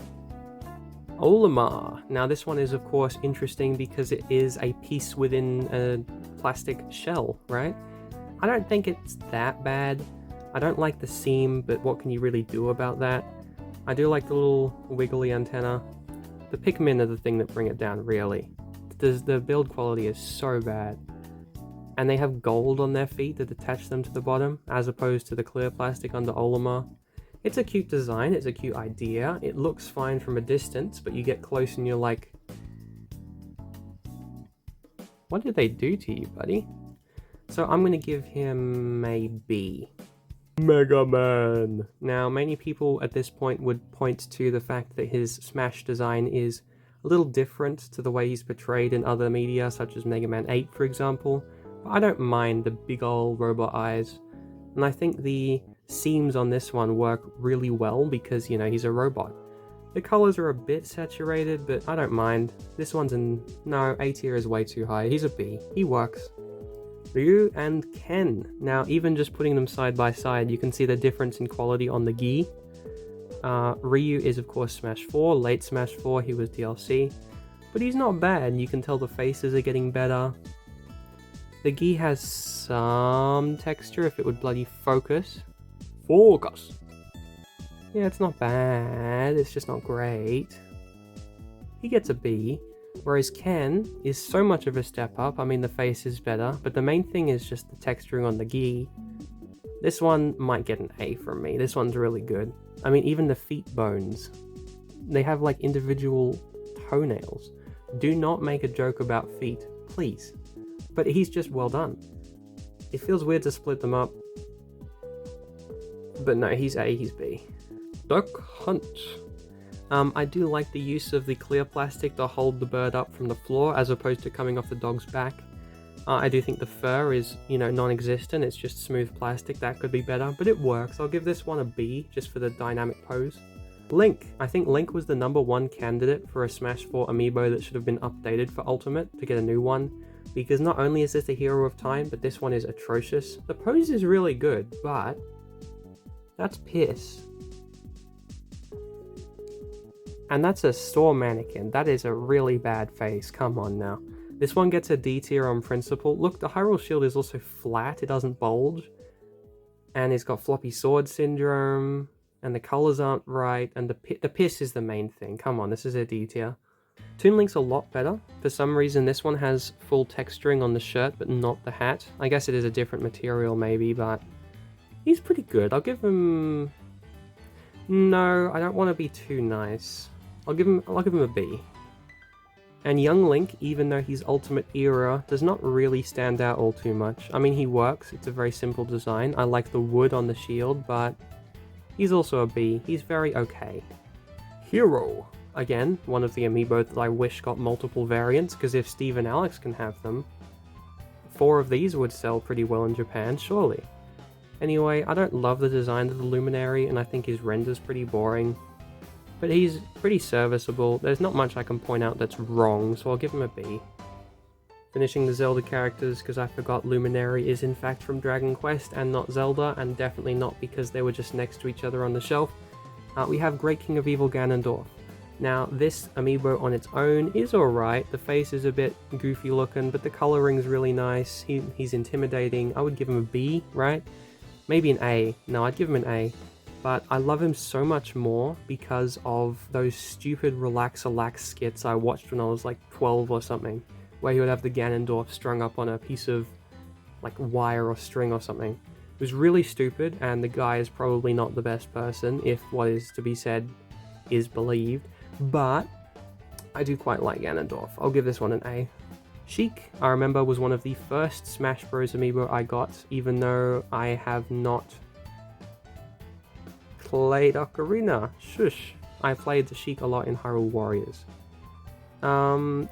Olimar. Now this one is of course interesting because it is a piece within a plastic shell, right? I don't think it's that bad. I don't like the seam, but what can you really do about that? I do like the little wiggly antenna. The Pikmin are the thing that bring it down, really. The build quality is so bad. And they have gold on their feet that attach them to the bottom, as opposed to the clear plastic under Olimar. It's a cute design, it's a cute idea. It looks fine from a distance, but you get close and you're like, what did they do to you, buddy? So I'm going to give him a B. Megaman! Now, many people at this point would point to the fact that his Smash design is a little different to the way he's portrayed in other media, such as Mega Man 8, for example. But I don't mind the big old robot eyes. And I think the seams on this one work really well because, you know, he's a robot. The colors are a bit saturated, but I don't mind. This one's no, A tier is way too high. He's a B. He works. Ryu and Ken. Now, even just putting them side by side, you can see the difference in quality on the gi. Ryu is, of course, Smash 4, late Smash 4, he was DLC. But he's not bad, you can tell the faces are getting better. The gi has some texture, if it would bloody focus. Focus! Yeah, it's not bad, it's just not great. He gets a B. Whereas Ken is so much of a step up. I mean, the face is better, but the main thing is just the texturing on the gi. This one might get an A from me. This one's really good. I mean, even the feet bones. They have like individual toenails. Do not make a joke about feet, please. But he's just well done. It feels weird to split them up. But no, he's A, he's B. Duck Hunt. I do like the use of the clear plastic to hold the bird up from the floor as opposed to coming off the dog's back. I do think the fur is, you know, non-existent, it's just smooth plastic. That could be better, but it works. I'll give this one a B just for the dynamic pose. Link. I think Link was the #1 candidate for a Smash 4 amiibo that should have been updated for Ultimate to get a new one, because not only is this a hero of time, but this one is atrocious. The pose is really good, but that's piss. And that's a store mannequin. That is a really bad face. Come on now. This one gets a D tier on principle. Look, the Hyrule Shield is also flat. It doesn't bulge. And it's got floppy sword syndrome. And the colors aren't right. And the piss is the main thing. Come on, this is a D tier. Toon Link's a lot better. For some reason, this one has full texturing on the shirt, but not the hat. I guess it is a different material maybe, but he's pretty good. I'll give him... No, I don't want to be too nice. I'll give him a B. And Young Link, even though he's Ultimate Era, does not really stand out all too much. I mean, he works, it's a very simple design. I like the wood on the shield, but he's also a B. He's very okay. Hero. Again, one of the amiibo that I wish got multiple variants, because if Steve and Alex can have them, 4 of these would sell pretty well in Japan, surely. Anyway, I don't love the design of the Luminary, and I think his render's pretty boring. But he's pretty serviceable. There's not much I can point out that's wrong, so I'll give him a B. Finishing the Zelda characters, because I forgot Luminary is in fact from Dragon Quest and not Zelda, and definitely not because they were just next to each other on the shelf. We have Great King of Evil Ganondorf. Now, this amiibo on its own is alright. The face is a bit goofy looking, but the coloring's really nice. He's intimidating. I would give him a B, right? Maybe an A. No, I'd give him an A. But I love him so much more because of those stupid Relax-a-Lax skits I watched when I was like 12 or something, where he would have the Ganondorf strung up on a piece of like wire or string or something. It was really stupid, and the guy is probably not the best person, if what is to be said is believed, but I do quite like Ganondorf. I'll give this one an A. Sheik, I remember, was one of the first Smash Bros. Amiibo I got, even though I have not played Ocarina. Shush. I played the Sheik a lot in Hyrule Warriors.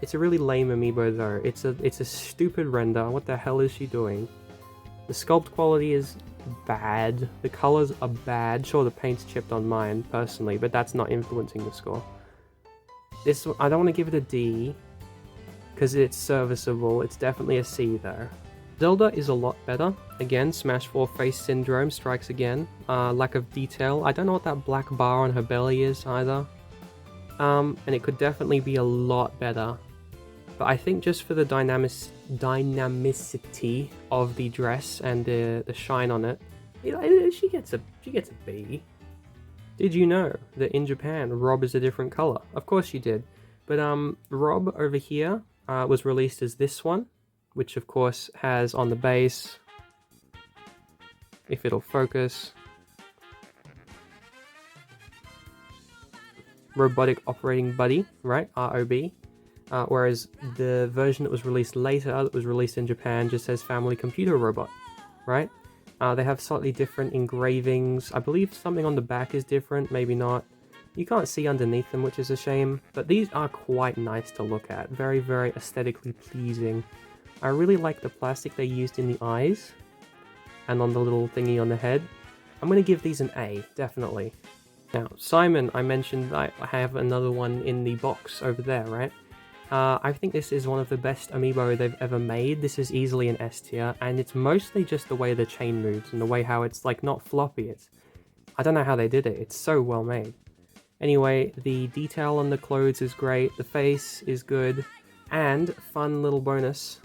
It's a really lame amiibo though. It's a stupid render. What the hell is she doing? The sculpt quality is bad. The colors are bad. Sure, the paint's chipped on mine personally, but that's not influencing the score. This, I don't want to give it a D, because it's serviceable. It's definitely a C though. Zelda is a lot better. Again, Smash 4 face syndrome strikes again. Lack of detail. I don't know what that black bar on her belly is either. And it could definitely be a lot better. But I think just for the dynamicity of the dress and the shine on it, she gets a B. Did you know that in Japan, Rob is a different color? Of course you did. But Rob over here was released as this one, which of course has on the base, if it'll focus, Robotic Operating Buddy, right? ROB. Whereas the version that was released later, that was released in Japan, just says Family Computer Robot, right? They have slightly different engravings. I believe something on the back is different, maybe not. You can't see underneath them, which is a shame, but these are quite nice to look at. Very, very aesthetically pleasing. I really like the plastic they used in the eyes and on the little thingy on the head. I'm going to give these an A, definitely. Now, Simon, I mentioned I have another one in the box over there, right? I think this is one of the best amiibo they've ever made. This is easily an S tier, and it's mostly just the way the chain moves and the way how it's like not floppy. I don't know how they did it. It's so well made. Anyway, the detail on the clothes is great. The face is good, and fun little bonus.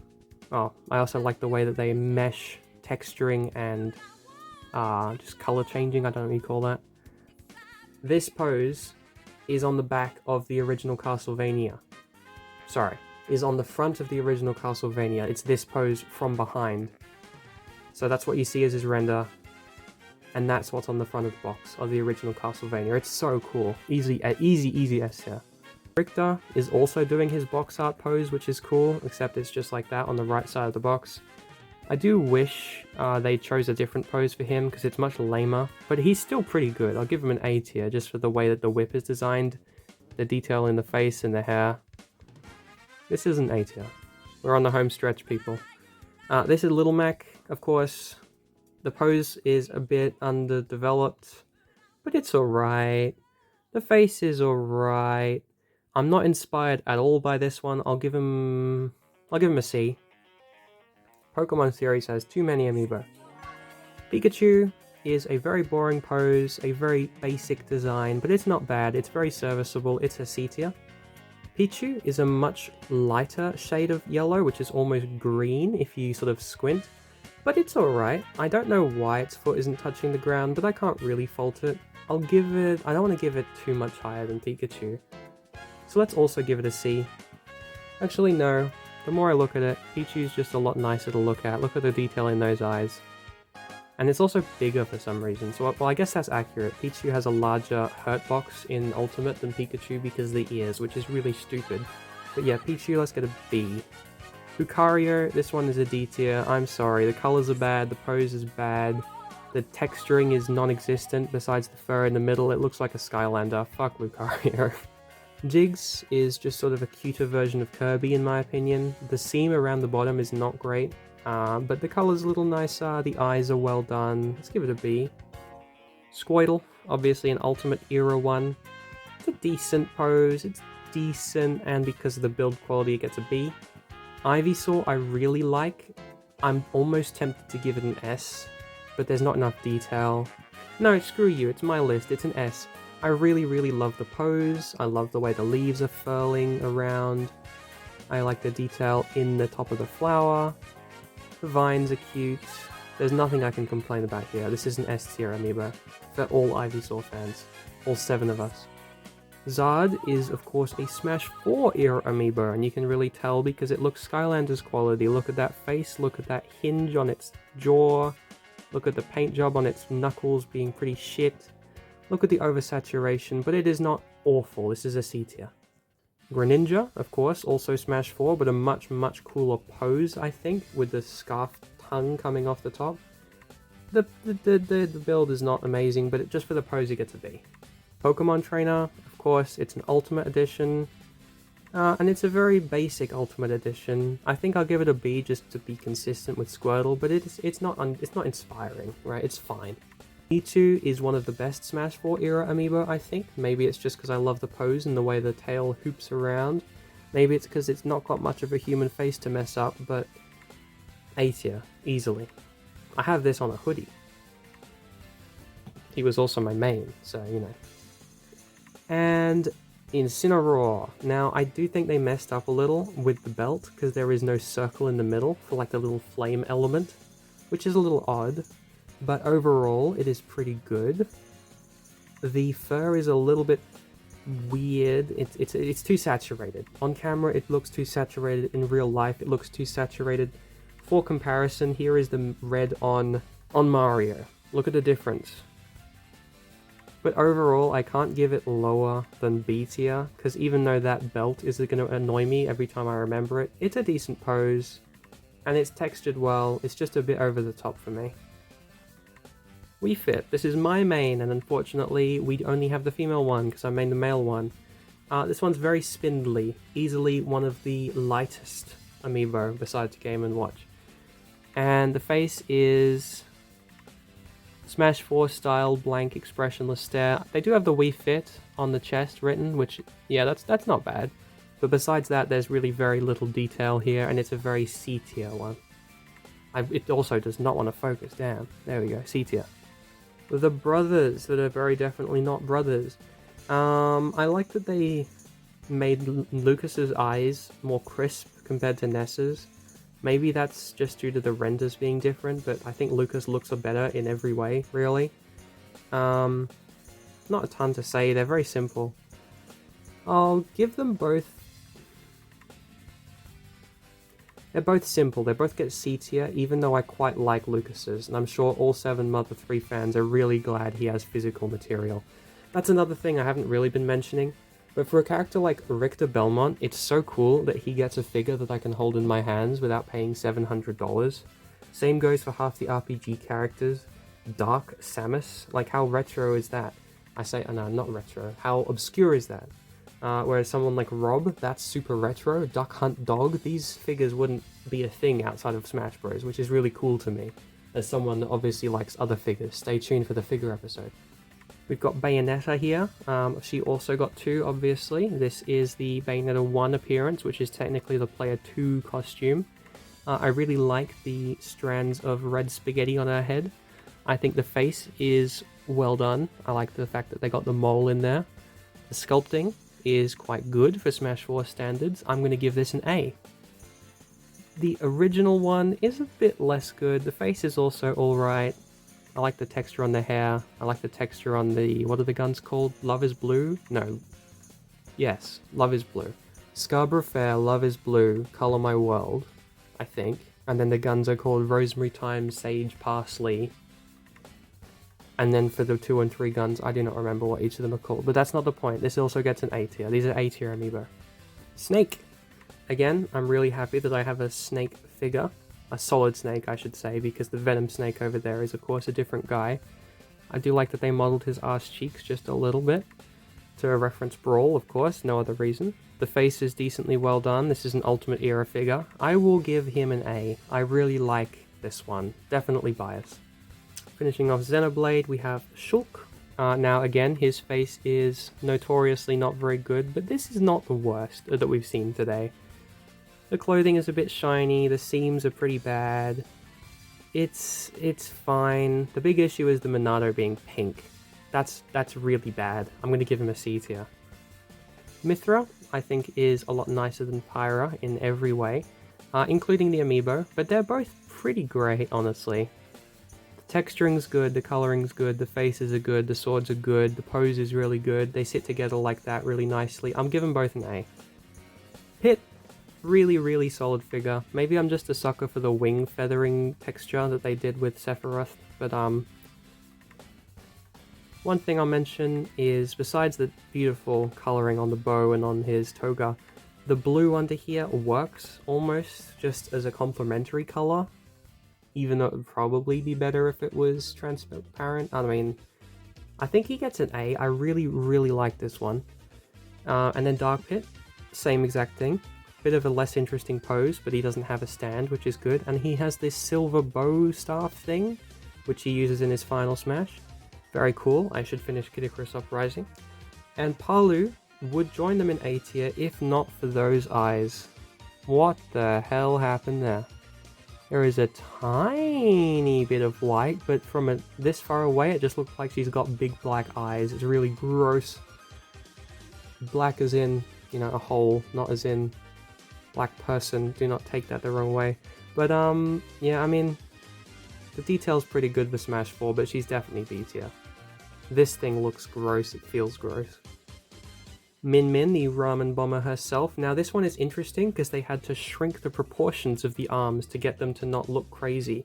Oh, I also like the way that they mesh texturing and just color changing. I don't know what you call that. This pose is on the back of the original Castlevania. Sorry, is on the front of the original Castlevania. It's this pose from behind. So that's what you see as his render. And that's what's on the front of the box of the original Castlevania. It's so cool. Easy S here. Richter is also doing his box art pose, which is cool, except it's just like that on the right side of the box. I do wish they chose a different pose for him, because it's much lamer, but he's still pretty good. I'll give him an A tier, just for the way that the whip is designed, the detail in the face and the hair. This is an A tier. We're on the home stretch, people. This is Little Mac, of course. The pose is a bit underdeveloped, but it's alright. The face is alright. I'm not inspired at all by this one. I'll give him a C. Pokemon series has too many amiibo. Pikachu is a very boring pose, a very basic design, but it's not bad. It's very serviceable. It's a C tier. Pichu is a much lighter shade of yellow, which is almost green if you sort of squint. But it's alright. I don't know why its foot isn't touching the ground, but I can't really fault it. I don't want to give it too much higher than Pikachu. So let's also give it a C. Actually, no. The more I look at it, Pichu's just a lot nicer to look at. Look at the detail in those eyes. And it's also bigger for some reason, so well, I guess that's accurate. Pichu has a larger hurt box in Ultimate than Pikachu because of the ears, which is really stupid. But yeah, Pichu, let's get a B. Lucario, this one is a D tier. I'm sorry, the colors are bad, the pose is bad, the texturing is non-existent besides the fur in the middle. It looks like a Skylander. Fuck Lucario. Jigs is just sort of a cuter version of Kirby in my opinion. The seam around the bottom is not great. But the color's a little nicer, the eyes are well done. Let's give it a B. Squirtle, obviously an Ultimate Era one. It's a decent pose, it's decent, and because of the build quality it gets a B. Ivysaur I really like. I'm almost tempted to give it an S, but there's not enough detail. No, screw you, it's my list, it's an S. I really, really love the pose, I love the way the leaves are furling around. I like the detail in the top of the flower. The vines are cute. There's nothing I can complain about here. This is an S tier amiibo for all Ivysaur fans. All 7 of us. Zard is of course a Smash 4 era amiibo, and you can really tell because it looks Skylanders quality. Look at that face, look at that hinge on its jaw, look at the paint job on its knuckles being pretty shit. Look at the oversaturation, but it is not awful. This is a C tier. Greninja, of course, also Smash 4, but a much, much cooler pose, I think, with the scarfed tongue coming off the top. The build is not amazing, but just for the pose it gets a B. Pokemon Trainer, of course, it's an Ultimate Edition, and it's a very basic Ultimate Edition. I think I'll give it a B just to be consistent with Squirtle, but it's not inspiring, right? It's fine. Mewtwo is one of the best Smash 4 era amiibo, I think. Maybe it's just because I love the pose and the way the tail hoops around. Maybe it's because it's not got much of a human face to mess up, but A tier, easily. I have this on a hoodie. He was also my main, so you know. And Incineroar. Now, I do think they messed up a little with the belt, because there is no circle in the middle for like the little flame element, which is a little odd, but overall it is pretty good. The fur is a little bit weird. It's too saturated. On camera it looks too saturated, in real life it looks too saturated. For comparison, here is the red on Mario. Look at the difference. But overall, I can't give it lower than B tier, because even though that belt is going to annoy me every time I remember it, it's a decent pose, and it's textured well. It's just a bit over the top for me. Wii Fit. This is my main, and unfortunately we only have the female one because I made the male one. This one's very spindly, easily one of the lightest amiibo besides Game & Watch. And the face is Smash 4 style blank expressionless stare. They do have the Wii Fit on the chest written, which, yeah, that's not bad. But besides that, there's really very little detail here, and it's a very C tier one. It also does not want to focus. Damn. There we go. C tier. The brothers that are very definitely not brothers. I like that they made Lucas's eyes more crisp compared to Ness's. Maybe that's just due to the renders being different, but I think Lucas looks better in every way, really. Not a ton to say, they're very simple. I'll give them both... They're both simple, they both get C tier, even though I quite like Lucas's, and I'm sure all 7 Mother 3 fans are really glad he has physical material. That's another thing I haven't really been mentioning, but for a character like Richter Belmont, it's so cool that he gets a figure that I can hold in my hands without paying $700. Same goes for half the RPG characters. Dark Samus, like how retro is that? I say, no, not retro, how obscure is that? Whereas someone like Rob, that's super retro. Duck Hunt Dog, these figures wouldn't be a thing outside of Smash Bros, which is really cool to me, as someone that obviously likes other figures. Stay tuned for the figure episode. We've got Bayonetta here. She also got 2, obviously. This is the Bayonetta 1 appearance, which is technically the Player 2 costume. I really like the strands of red spaghetti on her head. I think the face is well done. I like the fact that they got the mole in there. The sculpting is quite good for Smash 4 standards. I'm going to give this an A. The original one is a bit less good. The face is also alright. I like the texture on the hair. I like the texture on the... What are the guns called? Love is Blue? No. Yes, Love is Blue. Scarborough Fair, Love is Blue, Color My World, I think. And then the guns are called Rosemary Thyme, Sage, Parsley. And then for the 2 and 3 guns, I do not remember what each of them are called. But that's not the point. This also gets an A tier. These are A tier amiibo. Snake. Again, I'm really happy that I have a Snake figure. A solid Snake, I should say, because the Venom Snake over there is, of course, a different guy. I do like that they modeled his arse cheeks just a little bit. To reference Brawl, of course, no other reason. The face is decently well done. This is an Ultimate Era figure. I will give him an A. I really like this one. Definitely biased. Finishing off Xenoblade, we have Shulk. Now, again, his face is notoriously not very good, but this is not the worst that we've seen today. The clothing is a bit shiny, the seams are pretty bad. It's fine. The big issue is the Monado being pink. That's really bad. I'm going to give him a C tier. Mythra, I think, is a lot nicer than Pyra in every way, including the amiibo, but they're both pretty great, honestly. The texturing's good, the coloring's good, the faces are good, the swords are good, the pose is really good, they sit together like that really nicely. I'm giving both an A. Pit, really solid figure. Maybe I'm just a sucker for the wing feathering texture that they did with Sephiroth, but one thing I'll mention is, besides the beautiful coloring on the bow and on his toga, the blue under here works almost just as a complementary color, even though it would probably be better if it was transparent. I mean, I think he gets an A. I really like this one. And then Dark Pit, same exact thing. Bit of a less interesting pose, but he doesn't have a stand, which is good. And he has this silver bow staff thing, which he uses in his final smash. Very cool. I should finish Kid Icarus Uprising. And Palu, would join them in A tier if not for those eyes. What the hell happened there? There is a tiny bit of white, but from this far away it just looks like she's got big black eyes. It's really gross. Black as in, you know, a hole, not as in black person. Do not take that the wrong way. But yeah, I mean, the detail's pretty good for Smash 4, but she's definitely B tier. This thing looks gross, it feels gross. Min Min, the ramen bomber herself. Now this one is interesting because they had to shrink the proportions of the arms to get them to not look crazy.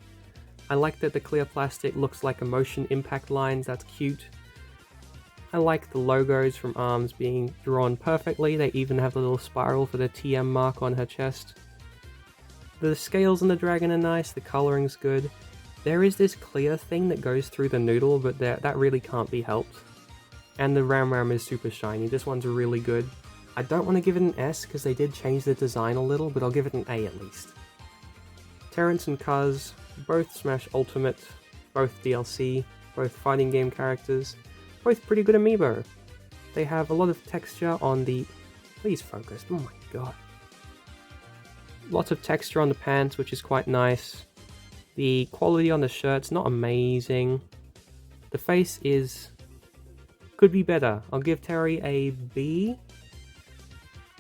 I like that the clear plastic looks like motion impact lines, that's cute. I like the logos from arms being drawn perfectly. They even have the little spiral for the TM mark on her chest. The scales on the dragon are nice, the coloring's good. There is this clear thing that goes through the noodle, but that really can't be helped. And the Ram Ram is super shiny. This one's really good. I don't want to give it an S because they did change the design a little, but I'll give it an A at least. Terrence and Kaz, both Smash Ultimate, both DLC, both fighting game characters, both pretty good amiibo. They have a lot of texture on the... Please focus, oh my god. Lots of texture on the pants, which is quite nice. The quality on the shirt's not amazing. The face is... could be better. I'll give Terry a B.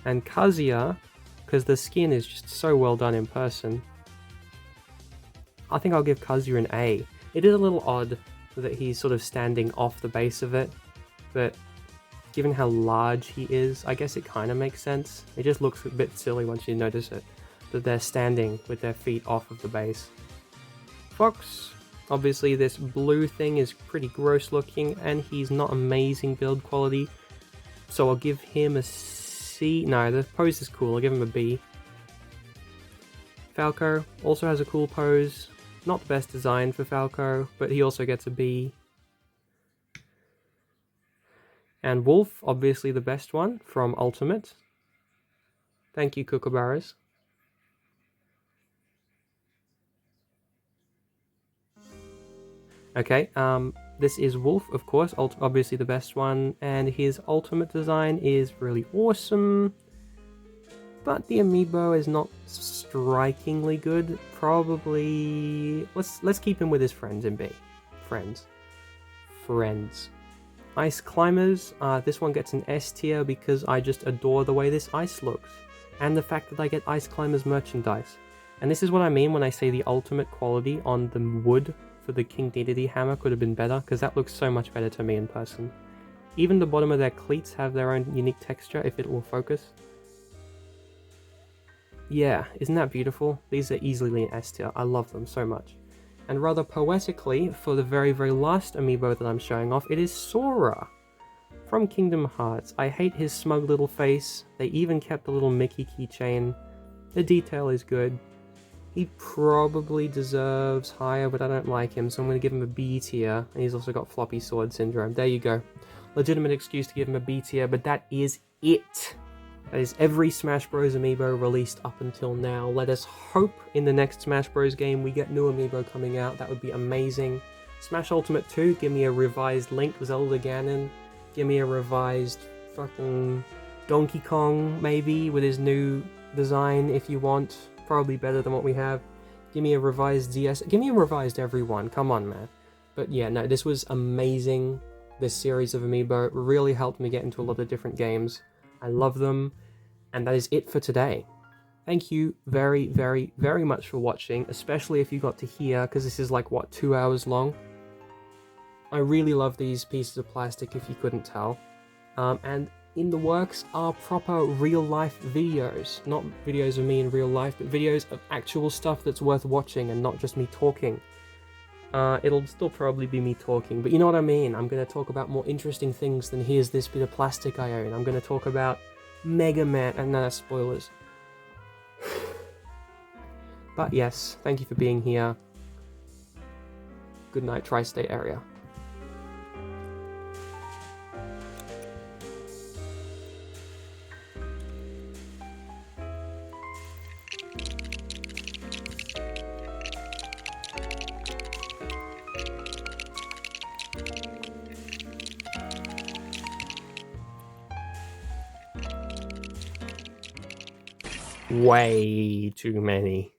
And Kazuya, because the skin is just so well done in person, I think I'll give Kazuya an A. It is a little odd that he's sort of standing off the base of it, but given how large he is, I guess it kind of makes sense. It just looks a bit silly once you notice it, that they're standing with their feet off of the base. Fox, obviously this blue thing is pretty gross looking, and he's not amazing build quality, so I'll give him a C. No, the pose is cool, I'll give him a B. Falco also has a cool pose. Not the best design for Falco, but he also gets a B. And Wolf, obviously the best one from Ultimate. Thank you, Kookaburras. Okay, this is Wolf, of course, obviously the best one, and his ultimate design is really awesome, but the amiibo is not strikingly good. Probably, let's keep him with his friends in B. Friends. Ice Climbers, this one gets an S tier because I just adore the way this ice looks, and the fact that I get Ice Climbers merchandise. And this is what I mean when I say the ultimate quality on the wood for the King Dedede hammer could have been better, because that looks so much better to me in person. Even the bottom of their cleats have their own unique texture if it will focus. Yeah, isn't that beautiful? These are easily an S tier. I love them so much. And rather poetically, for the very, very last amiibo that I'm showing off, it is Sora from Kingdom Hearts. I hate his smug little face. They even kept a little Mickey keychain. The detail is good. He probably deserves higher, but I don't like him, so I'm going to give him a B tier. And he's also got floppy sword syndrome. There you go. Legitimate excuse to give him a B tier, but that is it. That is every Smash Bros. Amiibo released up until now. Let us hope in the next Smash Bros. Game we get new amiibo coming out. That would be amazing. Smash Ultimate 2, give me a revised Link, Zelda Ganon. Give me a revised fucking Donkey Kong, maybe, with his new design if you want. Probably better than what we have. Give me a revised DS. Give me a revised everyone. Come on, man. But yeah, no, this was amazing. This series of amiibo really helped me get into a lot of different games. I love them, and that is it for today. Thank you very, very, very much for watching, especially if you got to hear, because this is like, what, 2 hours long? I really love these pieces of plastic, if you couldn't tell. And in the works are proper real-life videos. Not videos of me in real life, but videos of actual stuff that's worth watching and not just me talking. It'll still probably be me talking, but you know what I mean. I'm going to talk about more interesting things than here's this bit of plastic I own. I'm going to talk about Megaman, and no, that's spoilers. But yes, thank you for being here. Good night, Tri-State area. Way too many.